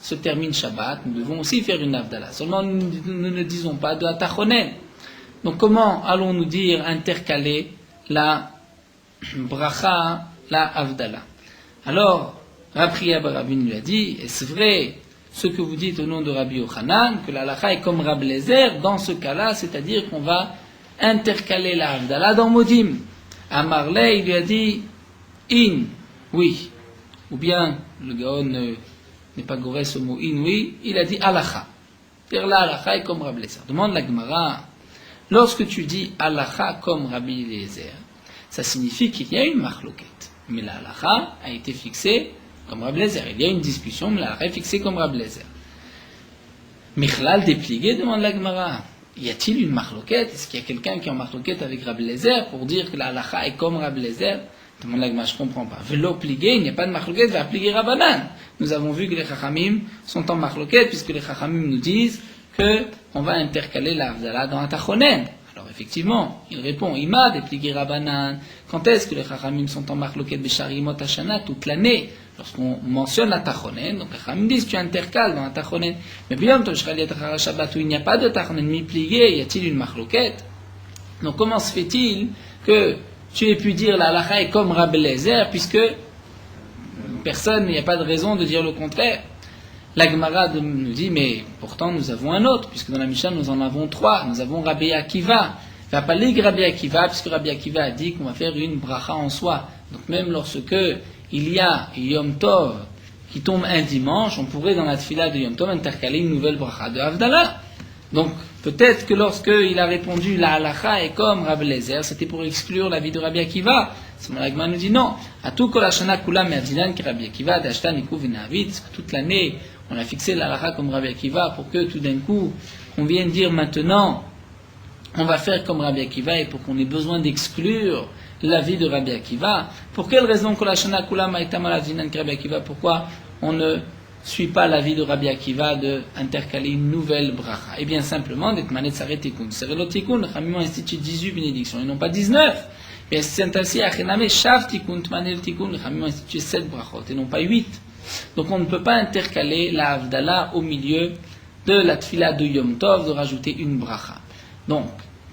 se termine Shabbat, nous devons aussi faire une Havdalah. Seulement, nous ne disons pas de Atachonen. Donc, comment allons-nous dire intercaler la Bracha, la Havdalah? Alors, Rabbi Barabin lui a dit, est-ce vrai ce que vous dites au nom de Rabbi Yochanan, que la halakha est comme Rabbi Lezer, dans ce cas-là, c'est-à-dire qu'on va intercaler la Havdalah dans Modim? À Marley, il lui a dit in, oui, ou bien le Gaon n'est pas gorès au mot in, oui, il a dit halacha. C'est-à-dire la halacha est comme Rabbi Eliezer. Demande la Gemara, lorsque tu dis halacha comme Rabbi Eliezer, ça signifie qu'il y a une marloquette. Mais la halacha a été fixée comme Rabbi Eliezer. Il y a une discussion, mais la halacha est fixée comme Rabbi Eliezer. Michlal déplié, demande la Gemara. Y a-t-il une marloquette? Est-ce qu'il y a quelqu'un qui est en marloquette avec Rabbi Eliezer pour dire que la halacha est comme Rabbi Eliezer? Demande la Gemara, je ne comprends pas. Velo plié, il n'y a pas de marloquette, va plier Rabbanan. Nous avons vu que les chachamim sont en marloquette, puisque les chachamim nous disent qu'on va intercaler la Havdalah dans un tachonen. Alors effectivement, il répond, Ima déplié Rabbanan. Quand est-ce que les chachamim sont en marloquette Besharimot Hashana toute l'année? Lorsqu'on mentionne la tachonen, donc les chachamim disent tu intercales dans un tachonen. Mais bien, Shabbat où il n'y a pas de tachonen mi-plié, y a-t-il une marloquette? Donc comment se fait-il que tu aies pu dire la halacha est comme Rabbi Eliezer, puisque personne, il n'y a pas de raison de dire le contraire. La Gemara nous dit, mais pourtant nous avons un autre, puisque dans la Mishnah nous en avons trois. Nous avons Rabbi Akiva. Il va pas lire Rabbi Akiva, puisque Rabbi Akiva a dit qu'on va faire une bracha en soi. Donc même lorsque il y a Yom Tov qui tombe un dimanche, on pourrait dans la tfila de Yom Tov intercaler une nouvelle bracha de Havdalah. Donc peut-être que lorsqu'il a répondu la halacha est comme Rabbi Eliezer, c'était pour exclure la vie de Rabbi Akiva. La Gemara nous dit non. À tout kolashana kula me'adinan ki Rabbi Akiva d'ashta niku v'navit. Toute l'année, on a fixé la halacha comme Rabbi Akiva pour que tout d'un coup, on vienne dire maintenant, on va faire comme Rabbi Akiva et pour qu'on ait besoin d'exclure la vie de Rabbi Akiva. Pour quelle raison kolashana kula ma'itama l'adinan ki Rabbi Akiva? Pourquoi on ne suit pas l'avis de Rabbi Akiva de intercaler une nouvelle bracha? Eh bien simplement, d'être manet saret tikun. Serelot tikun, le Chamim a institué 18 bénédictions et non pas 19. Et c'est ainsi, achename shav tikun, tmanel tikun, le Chamim a institué 7 brachot et non pas 8. Donc on ne peut pas intercaler la Havdalah au milieu de la tfila de Yom Tov de rajouter une bracha. Donc,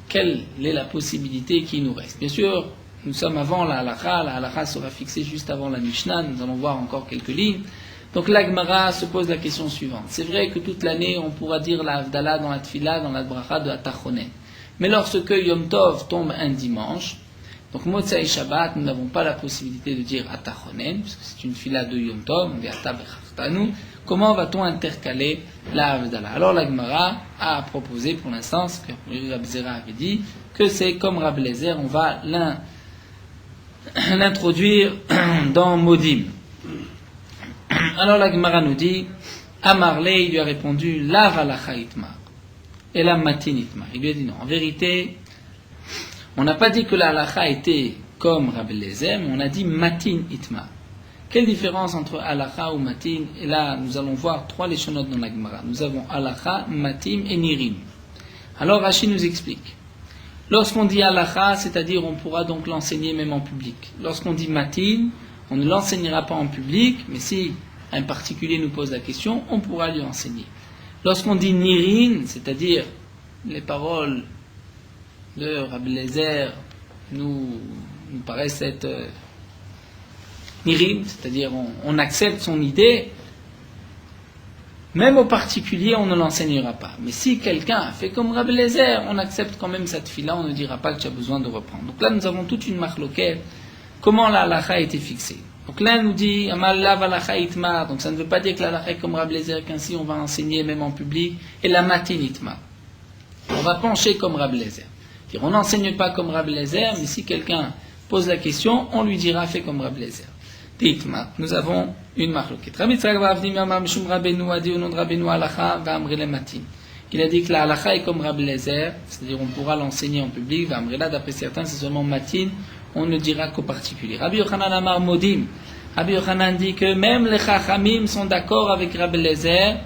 quelle est la possibilité qui nous reste? Bien sûr, nous sommes avant la halacha sera fixée juste avant la Mishnah, nous allons voir encore quelques lignes. Donc la Gemara se pose la question suivante. C'est vrai que toute l'année, on pourra dire la Havdalah dans la Tfila, dans la bracha de Atachonen. Mais lorsque Yom Tov tombe un dimanche, donc Motzai Shabbat, nous n'avons pas la possibilité de dire Atachonen, puisque c'est une Tfila de Yom Tov, on dit Atabechartanu. Comment va-t-on intercaler la Havdalah? Alors la Gemara a proposé pour l'instant, ce que Rabbi Zera avait dit, que c'est comme Rabbi Eliezer, on va l'introduire dans Modim. Alors la Gemara nous dit, Amarle, il lui a répondu, la halacha itmar, et la matin itmar. Il lui a dit non. En vérité, on n'a pas dit que la halacha était comme Rabbi Eliezer, mais on a dit matin itmar. Quelle différence entre halacha ou matin? Et là, nous allons voir 3 leshonotes dans la Gemara. Nous avons halacha, matim et nirim. Alors Rashi nous explique. Lorsqu'on dit halacha, c'est-à-dire on pourra donc l'enseigner même en public. Lorsqu'on dit matin, on ne l'enseignera pas en public, mais si un particulier nous pose la question, on pourra lui enseigner. Lorsqu'on dit nirin, c'est-à-dire les paroles de Rabbi Eliezer nous paraissent être nirin, c'est-à-dire on accepte son idée, même au particulier, on ne l'enseignera pas. Mais si quelqu'un a fait comme Rabbi Eliezer, on accepte quand même cette fille-là, on ne dira pas que tu as besoin de reprendre. Donc là, nous avons toute une marloquette. Comment la halacha a été fixée? Donc là, nous dit Amal la halacha itmar. Donc ça ne veut pas dire que la halacha est comme Rabbi Eliezer, qu'ainsi on va enseigner même en public. Et la matin itmar. On va pencher comme Rabbi Eliezer. On n'enseigne pas comme Rabbi Eliezer, mais si quelqu'un pose la question, on lui dira fais comme Rabbi Eliezer. Itmar. Nous avons une marloquette. Rabbi Yitzhak bar Avdi Amar Mishum Rabbeinu a dit au nom de Rabbeinu halacha va amri le matin. Il a dit que la halacha est comme Rabbi Eliezer, c'est-à-dire on pourra l'enseigner en public. Va amri là, d'après certains, c'est seulement matin. On ne dira qu'au particulier. Rabbi Yochanan Amar Modim. Rabbi Yochanan dit que même les Chachamim sont d'accord avec Rabbi Eliezer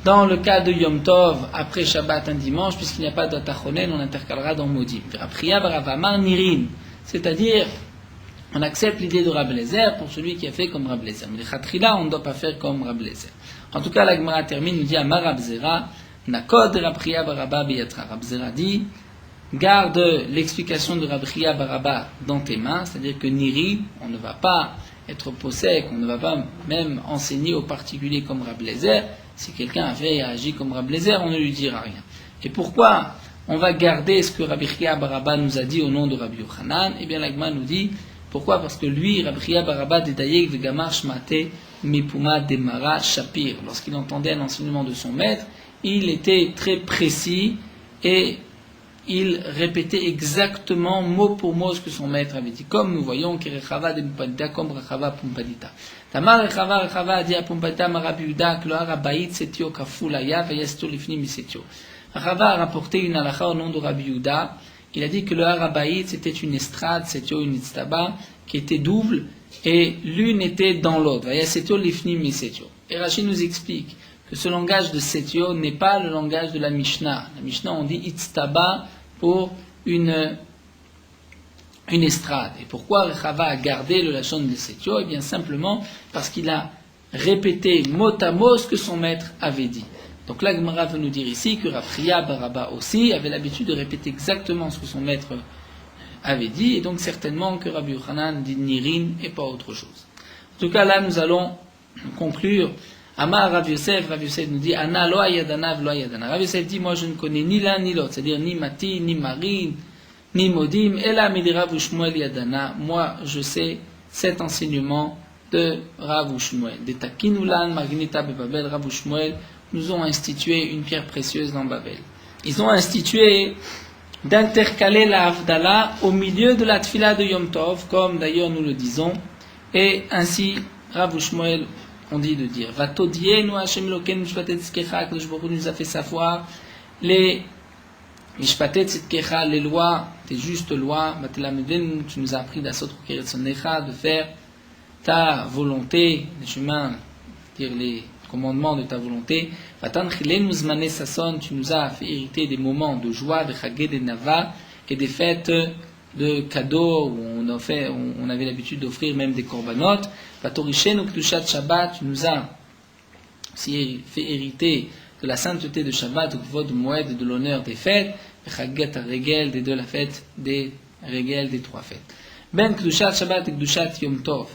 dans le cas de Yom Tov, après Shabbat un dimanche, puisqu'il n'y a pas d'Atachonen, on intercalera dans Modim. Priya Baravamar Nirin. C'est-à-dire, on accepte l'idée de Rabbi Eliezer pour celui qui a fait comme Rabbi Eliezer. Mais les Chatrila, on ne doit pas faire comme Rabbi Eliezer. En tout cas, la Gemara termine, nous dit Amar Rabbi Zera, Nakod Rabpriya Baraba Beyatra. Rabbi Zera dit, garde l'explication de Rabbi Chia Baraba dans tes mains, c'est-à-dire que Niri, on ne va pas être possèque, on ne va pas même enseigner aux particuliers comme Rabbi Eliezer. Si quelqu'un avait agi comme Rabbi Eliezer, on ne lui dira rien. Et pourquoi on va garder ce que Rabbi Chia Baraba nous a dit au nom de Rabbi Yochanan? Eh bien, l'Agma nous dit, Pourquoi? Parce que lui, Rabbi Chia Baraba Dedayek Vegamar Shmate Mipuma Demara Shapir, lorsqu'il entendait un enseignement de son maître, il était très précis et il répétait exactement mot pour mot ce que son maître avait dit. Comme nous voyons, Kerechava de Pumpadita, comme Rechava Pumpadita. Tamar Rechava dit à Pumpadita Marabi Uda, que le Harabaït Setio Kafulaya, Vayasto Lifni Misetio. Rechava a rapporté une halakha au nom de Rabbi Uda. Il a dit que le Harabaït c'était une estrade, Setio une itztaba, qui était double, et l'une était dans l'autre. Vayasto Lifni Misetio. Et Rashi nous explique que ce langage de Setio n'est pas le langage de la Mishnah. La Mishnah, on dit itztaba pour une estrade. Et pourquoi Rechava a gardé le lachon de Setio? Eh bien simplement parce qu'il a répété mot à mot ce que son maître avait dit. Donc là, Gemara veut nous dire ici que Rabbi Chia Baraba aussi avait l'habitude de répéter exactement ce que son maître avait dit, et donc certainement que Rabbi Yochanan dit Nirin et pas autre chose. En tout cas, là, nous allons conclure. Amar Rav Yosef nous dit Ana lo ayadana v'lo ayadana. Rav Yosef dit moi je ne connais ni l'un ni l'autre, c'est-à-dire ni Mati, ni Marin, ni Modim. Ela midira Shmuel yadana. Moi je sais cet enseignement de Rav Shmuel. De Takinulan Magnita Bebabel. Rav Shmuel nous ont institué une pierre précieuse dans Babel. Ils ont institué d'intercaler la Havdalah au milieu de la Tfila de Yom Tov, comme d'ailleurs nous le disons, et ainsi Rav Shmuel on dit de dire Vatodienu Hashem Elokeinu Mishpatet Tzidkecha, que Baruch Hu nous a fait savoir les Mishpatet Tzidkecha, les lois, tes justes lois. Batelameden, tu nous as appris d'Asot Keretzonecha, de faire ta volonté, les chemins, dire les commandements de ta volonté. Vatan Chilenu Zmane Sasson, tu nous as fait hériter des moments de joie, de Chagé, de Nava et des fêtes de cadeaux où on avait l'habitude d'offrir même des korbanot. Vatorishenu Kedushat Shabbat, tu nous as aussi fait hériter de la sainteté de Shabbat, de Kvod Moed, de l'honneur des fêtes, et Chaget Regel, de la fête des Regel, des trois fêtes. Ben Kedushat Shabbat et Kedushat Yom Tov.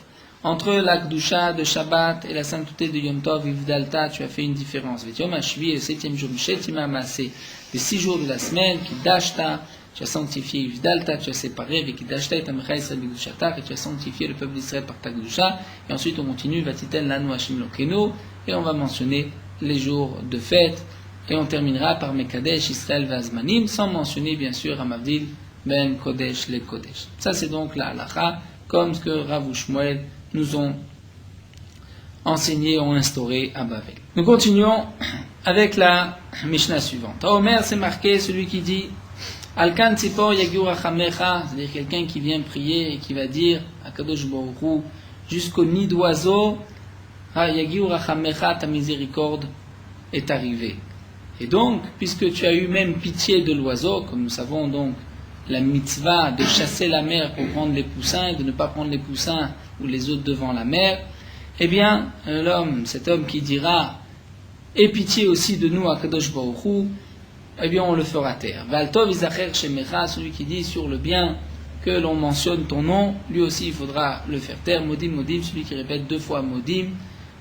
Entre la Kedusha de Shabbat et la sainteté de Yom Tov, Ivdalta, tu as fait une différence. Yom Hashvi, le 7e jour, Shetima Maaseh, les 6 jours de la semaine, Kidashta, tu as sanctifié Ivdalta, tu as séparé, Vikidashta et Tamecha Israël Bigdushatar, et tu as sanctifié le peuple d'Israël par ta Kedusha. Et ensuite on continue, Vatitel Lanu Hashim Lokenu, et on va mentionner les jours de fête, et on terminera par Mekadesh Israël Vazmanim, sans mentionner bien sûr Amavdil Ben Kodesh le Kodesh. Ça c'est donc la halakha, comme ce que Rav Shmuel nous ont enseigné, ont instauré à Bavel. Nous continuons avec la Mishnah suivante. À Omer, c'est marqué celui qui dit Alkan Tzipor Yagur Achamecha, c'est-à-dire quelqu'un qui vient prier et qui va dire à Kadosh Baruch Hu, jusqu'au nid d'oiseau, Yagur Achamecha, ta miséricorde est arrivée. Et donc, puisque tu as eu même pitié de l'oiseau, comme nous savons donc la mitzvah de chasser la mer pour prendre les poussins et de ne pas prendre les poussins ou les autres devant la mer, eh bien, cet homme qui dira aie pitié aussi de nous à Kadosh Baruch Hu, eh bien, on le fera taire. Valtov Izacher Shemecha, celui qui dit sur le bien que l'on mentionne ton nom, lui aussi il faudra le faire taire. Modim, Modim, celui qui répète 2 fois Modim,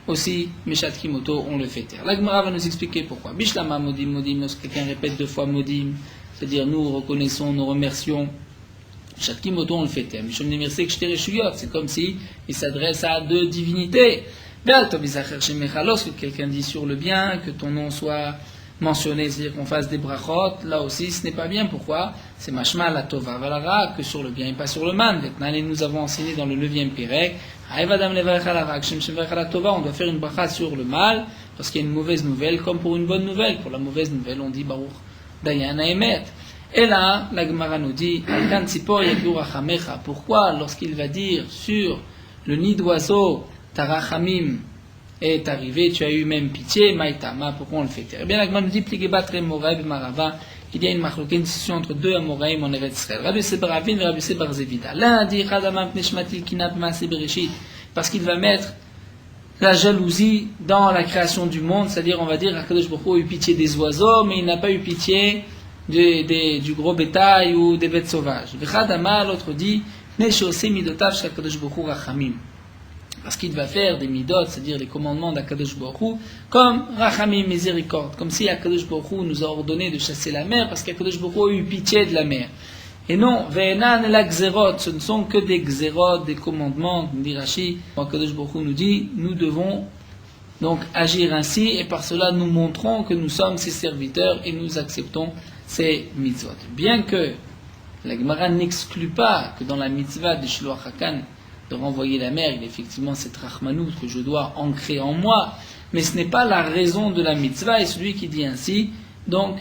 aussi Meshat Kimoto, on le fait taire. La Gemara va nous expliquer pourquoi. Bishlama Modim, Modim, lorsque quelqu'un répète 2 fois Modim, c'est-à-dire nous reconnaissons, nous remercions. Meshat Kimoto, on le fait taire. C'est comme si il s'adresse à 2 divinités. Valtov Izacher Shemecha, lorsque quelqu'un dit sur le bien que ton nom soit mentionné, c'est-à-dire qu'on fasse des brachot, là aussi ce n'est pas bien. Pourquoi? C'est mashma la tova valara, que sur le bien et pas sur le mal. Maintenant, nous avons enseigné dans le 9e pérec, on doit faire une bracha sur le mal, parce qu'il y a une mauvaise nouvelle, comme pour une bonne nouvelle. Pour la mauvaise nouvelle, on dit Baruch Dayan Haemet. Et là, la Gemara nous dit, Alkan Tzipor Yagur Achamecha. Pourquoi, lorsqu'il va dire sur le nid d'oiseau, Tarachamim, est arrivé, tu as eu même pitié, Maïtama, pourquoi on le fait taire? Eh bien, la Gemara nous dit, Pligebat Remoraïb Marava, il y a une discussion entre 2 Amoraïm en Eretz Israël. Rabbi Sebaravin et Rabbi Sebarzevida. L'un dit, Chadamam Pneshmatil Kinab Maase Bereshit, parce qu'il va mettre la jalousie dans la création du monde, c'est-à-dire, on va dire, Akadosh Baruch Hu a eu pitié des oiseaux, mais il n'a pas eu pitié du gros bétail ou des bêtes sauvages. Vechadama, l'autre dit, Neshose Midotav Shakadosh Baruch Hu Rachamim. Parce qu'il va faire des midot, c'est-à-dire les commandements d'Akadosh Baruch Hu, comme Rachamim, miséricorde, comme si Akadosh Baruch Hu nous a ordonné de chasser la mer, parce qu'Akadosh Baruch Hu a eu pitié de la mer. Et non, ve'enan la gzerot, ce ne sont que des gzerot, des commandements, dit Rashi. Kadosh Baruch Hu nous dit, nous devons donc agir ainsi, et par cela nous montrons que nous sommes ses serviteurs et nous acceptons ses mitzvot. Bien que la Gemara n'exclut pas que dans la mitzvah de Shiloh Hakan, de renvoyer la mer, il y a effectivement cette rachmanout que je dois ancrer en moi, mais ce n'est pas la raison de la mitzvah, et celui qui dit ainsi, donc,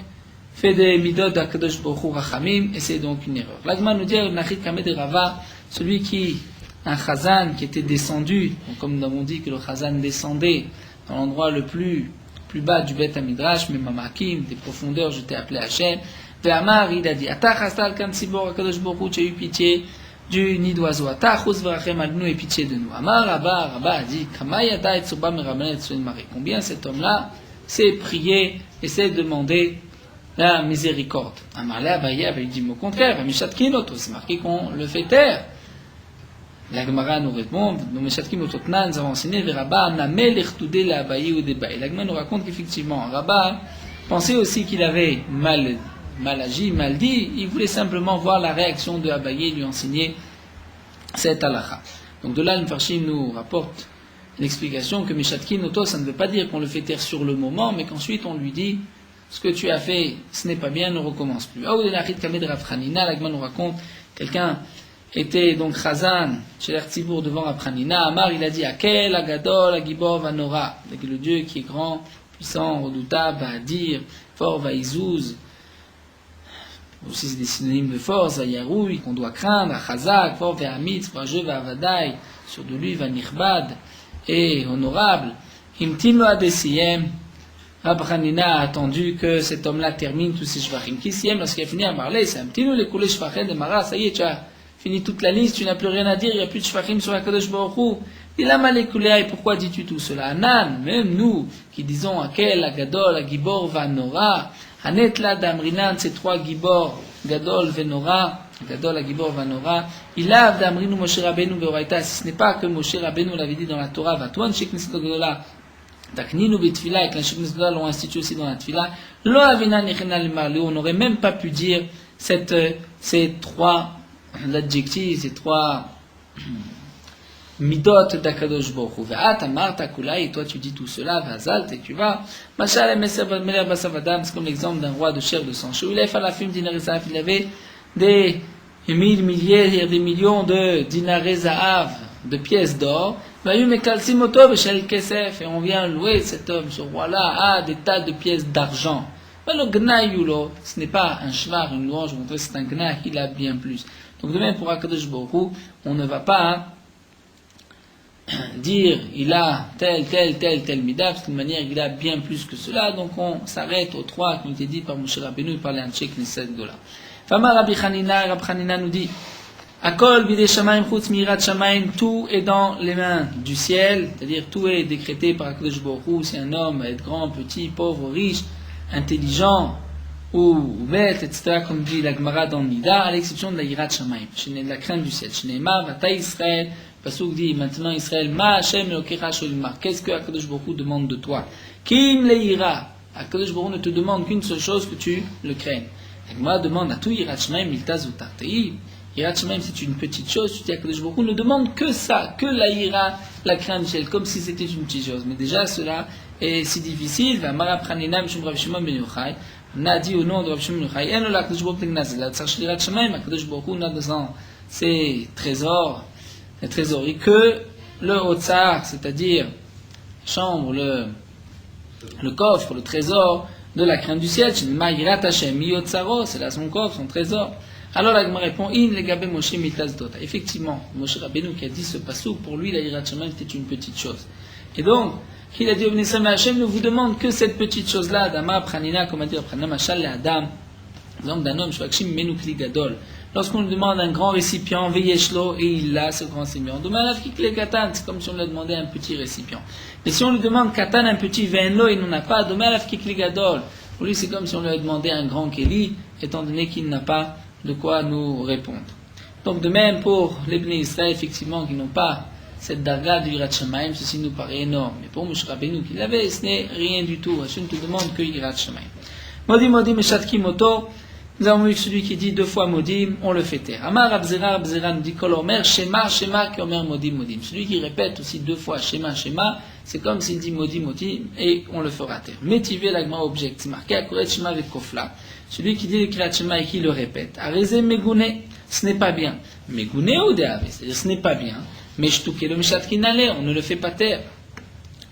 fait des midot d'Akadosh Baruch Hu Rachamim, et c'est donc une erreur. La Gemara nous dit, Nachit Kamed Rava, celui qui, un chazan qui était descendu, donc comme nous avons dit que le chazan descendait dans l'endroit le plus bas du Beth Hamidrash, mais Mamakim, des profondeurs, je t'ai appelé Hachem, Ve'amar, il a dit, Ata chastal kan tzibor Akadosh Baruch Hu, tu as eu pitié du nid d'oiseau, Ata chus v'rachem al nous, et pitié de nous. Amar Rabba a dit, Kamayata et Tsuba Merabanet Tsuin Mare. Combien cet homme-là s'est prié et s'est demandé la miséricorde. Amarle Abaye avait dit au contraire, Mishatkin Oto, c'est marqué qu'on le fait taire. La Gemara nous répond, Mishatkin Oto Tnan, nous avons enseigné, Rabba Namel Ertudé la Abaye ou Debaye. La Gemara nous raconte qu'effectivement, Rabba pensait aussi qu'il avait mal agi, mal dit, il voulait simplement voir la réaction de Abaye et lui enseigner cette halakha. Donc de là, le Mfarshim nous rapporte l'explication que Mishatkin Oto, ça ne veut pas dire qu'on le fait taire sur le moment, mais qu'ensuite on lui dit, ce que tu as fait, ce n'est pas bien, ne recommence plus. La Gemara nous raconte, quelqu'un était donc Chazan, chez l'Artibour devant Raphanina, Amar, il a dit, Akel, Agadol, Agibor, Vanora, le Dieu qui est grand, puissant, redoutable, à dire, fort, Vaïzouz, aussi c'est des synonymes de force, Vayaroui, qu'on doit craindre, Chazak, fort, Ve'amitz, Vajeu, Vavadai, sur de lui, Vanirbad, et honorable, Himtin lo adesiyem, Raphanina a attendu que cet homme-là termine tous ses shvachim. Qui s'y aime lorsqu'il a fini à parler, c'est un petit nous les coulés shvachim de Mara, ça y est, tu as fini toute la liste, tu n'as plus rien à dire, il n'y a plus de shvachim sur la Kadosh Baruch Hu. Il a mal écoulé, et pourquoi dis-tu tout cela? Anan, même nous, qui disons Akel, Agadol, Agibor, Vanora, Hanetla, Damrinan, ces trois Gibor, Gadol, Venora, Gadol, Agibor, Vanora, il a Damrinu, Moshe Rabbeinu, Beoraita, si ce n'est pas que Moshe Rabbeinu l'avait dit dans la Torah, Vatuan, Sheknis Godola, Takninu betfila et que la Sheknis Godola l'ont institué aussi dans la Tfila, Lo Avina Nechena Limarleu, on n'aurait même pas pu dire ces trois adjectifs, ces trois midot d'Akadosh Baruch Hu. Ve'at amarta kulai, et toi tu dis tout cela, vazalt, et tu vas. Machal emesev meler basavadam, c'est comme l'exemple d'un roi de chair de sang chaud. Il avait falafim dinaré zahav, il avait des milliers, des millions de dinaré zahav, de pièces d'or. Vayu mekalsim oto b'shel kesef, et on vient louer cet homme, ce roi-là, à des tas de pièces d'argent. Le gnayulo, ce n'est pas un shvar, une louange, c'est un gnay, il a bien plus. Donc de même pour Akadosh Baruch Hu, on ne va pas dire il a tel midah, parce qu'une manière il a bien plus que cela, donc on s'arrête aux trois qui ont été dit par Moshe Rabbeinu et par les Anshei Knesset Gola. Fama Rabbi Chanina nous dit Akol bidei shamayim chutz mirat shamayim, tout est dans les mains du ciel, c'est-à-dire tout est décrété par Akadosh Baruch Hu, si un homme va être grand, petit, pauvre, riche, intelligent ou bête, etc., comme dit la Gemara dans Nida, à l'exception de la Yirat Shamayim, de la crainte du ciel. Shneima, Vata Israël, Pasuk dit maintenant Israël, Ma Hashem Elokecha Sholimar, qu'est-ce que Akadosh Baruch Hu demande de toi? Kim Leira, Akadosh Baruch Hu ne te demande qu'une seule chose, que tu le craignes. La Gemara demande à tout Yirat Shamayim, Iltazuta. Yirat Shamayim, c'est une petite chose, tu dis Akadosh Baruch Hu ne demande que ça, que la Yira, la crainte du ciel, comme si c'était une petite chose. Mais déjà, cela est si difficile. Mara Pranina, Mishum Rav Shimon ben Yochai, on a dit au nom de Rav Shimon ben Yochai, Eno la Akadosh Baruch Hu Tegnaz, la Tzar Shlirat Shamayim, Akadosh Baruch Hu n'a dans ses trésors, les trésoreries, que le Otsar, c'est-à-dire chambre, le coffre, le trésor de la crainte du ciel, Shinma Yirat Hashem, Mi Otsaro, c'est là son coffre, son trésor. Alors la Gemara répond, In legabe Moshe mitaz dota. Effectivement, Moshe Rabbeinu qui a dit ce passouk, pour lui la Yirat Shamayim était une petite chose. Et donc, qu'il a dit au Bnei Hashem ne vous demande que cette petite chose-là, Dama Pranina, comme a dit Pranina Machal le Adam, exemple d'un homme, Shvakshim Menukli Gadol. Lorsqu'on lui demande un grand récipient, Veyeshlo, et il a ce grand récipient. C'est comme si on lui demandait un petit récipient. Mais si on lui demande Katan, un petit Venlo, il n'en a pas, Gadol. Pour lui, c'est comme si on lui avait demandé un grand Kéli, étant donné qu'il n'a pas de quoi nous répondre. Donc de même pour les Bnei Israël, effectivement, qui n'ont pas cette darga de Yirat Shamayim, ceci nous paraît énorme. Mais pour Moshe Rabbeinu qui l'avait, ce n'est rien du tout. Hashem ne te demande que Yirat Shamayim. Modi Meshatki Moto, Nous avons vu que celui qui dit 2 fois modim, on le fait taire. Amar Rabzera nous dit kol omer, shema, shema, ki omer modim, modim. Celui qui répète aussi 2 fois shema, shema, c'est comme s'il dit modim, modim, et on le fera taire. Métivé l'agma object, c'est marqué akoret shema avec kofla. Celui qui dit le kriyat shema et qui le répète. Arezé megune, ce n'est pas bien. Megune ou deave, c'est-à-dire ce n'est pas bien. Mais shtuke le mishat kinale, on ne le fait pas taire.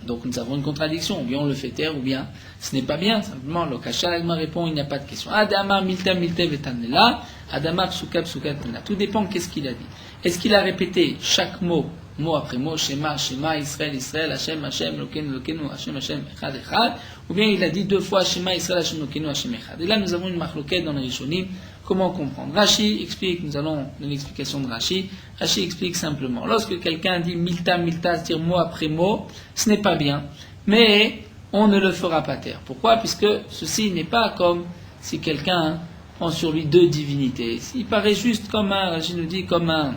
Donc nous avons une contradiction, ou bien on le fait taire, ou bien ce n'est pas bien. Simplement, le Kasha l'agma répond, il n'y a pas de question. Adama milta milta vetanela, Adama psuka psuka tanela. Tout dépend de qu'est-ce qu'il a dit. Est-ce qu'il a répété chaque mot, mot après mot, Shema, Shema, Israël, Israël, Hashem, Hashem, Lokenu, Lokenu, Hashem, Hashem, Echad, Echad, ou bien il a dit 2 fois Shema, Israël, Hashem, Lokenu, Hashem, Echad. Et là nous avons une marloquette dans les Rishonim. Comment comprendre? Rashi explique, nous allons donner l'explication de Rashi. Rashi explique simplement. Lorsque quelqu'un dit milta, milta, c'est-à-dire mot après mot, ce n'est pas bien. Mais on ne le fera pas taire. Pourquoi? Puisque ceci n'est pas comme si quelqu'un prend sur lui 2 divinités. Il paraît juste comme un, Rashi nous dit, comme un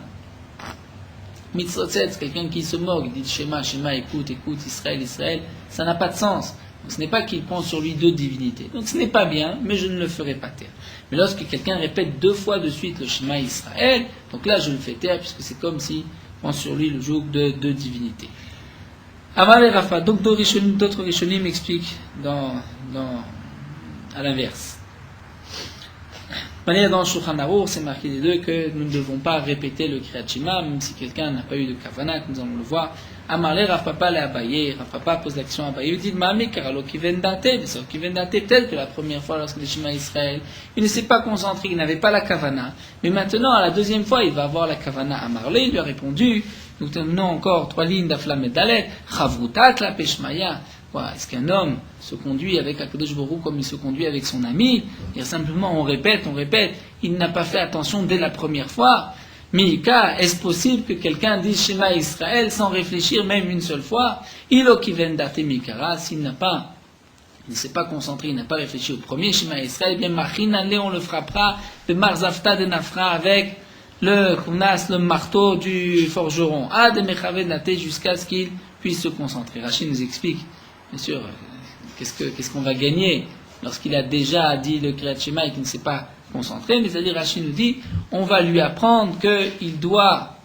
mitzotzetz, quelqu'un qui se moque, il dit Shema, Shema, écoute, écoute, Israël, Israël. Ça n'a pas de sens. Donc, ce n'est pas qu'il prend sur lui 2 divinités. Donc ce n'est pas bien, mais je ne le ferai pas taire. Mais lorsque quelqu'un répète 2 fois de suite le Shema Israël, donc là je le fais taire, puisque c'est comme s'il prend sur lui le joug de 2 divinités. Amal et Rafa, donc d'autres Rishonim m'expliquent à l'inverse. Manière dans Shulchan Aruch, c'est marqué les 2 que nous ne devons pas répéter le Kriyat Shema, même si quelqu'un n'a pas eu de Kavanah, nous allons le voir. Amarle Rav Papa le Abaye, Rav Papa pose la question à Abaye, il dit Mami Karalo qui vient dater, peut-être que la première fois lorsque le Shema Israël, il ne s'est pas concentré, il n'avait pas la Kavanah, mais maintenant à la 2e fois il va avoir la Kavanah. Amarle, il lui a répondu, nous terminons encore 3 lignes d'Aflam et Dalet, Chavrutat la Peshmaya. Est-ce qu'un homme se conduit avec Akadosh Baruch Hu comme il se conduit avec son ami? Et simplement on répète, il n'a pas fait attention dès la première fois. Mika, est-ce possible que quelqu'un dise Shema Israël sans réfléchir même une seule fois? Il Mikara, s'il ne s'est pas concentré, il n'a pas réfléchi au premier Shema Israël, bien Machinale, on le frappera de Marzafta de Nafra avec le Kounas, le marteau du forgeron, Ad Mechave Nate jusqu'à ce qu'il puisse se concentrer. Rachid nous explique, bien sûr, qu'est-ce qu'on va gagner lorsqu'il a déjà dit le Kriyat Shema et qu'il ne s'est pas concentré, mais c'est-à-dire Rachid nous dit, on va lui apprendre qu'il doit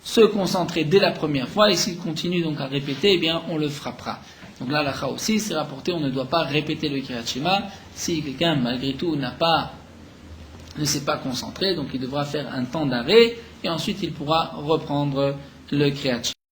se concentrer dès la première fois, et s'il continue donc à répéter, eh bien on le frappera. Donc là, la aussi, c'est rapporté, on ne doit pas répéter le Kriyat Shema, si quelqu'un malgré tout ne s'est pas concentré, donc il devra faire un temps d'arrêt, et ensuite il pourra reprendre le Kriyat Shema.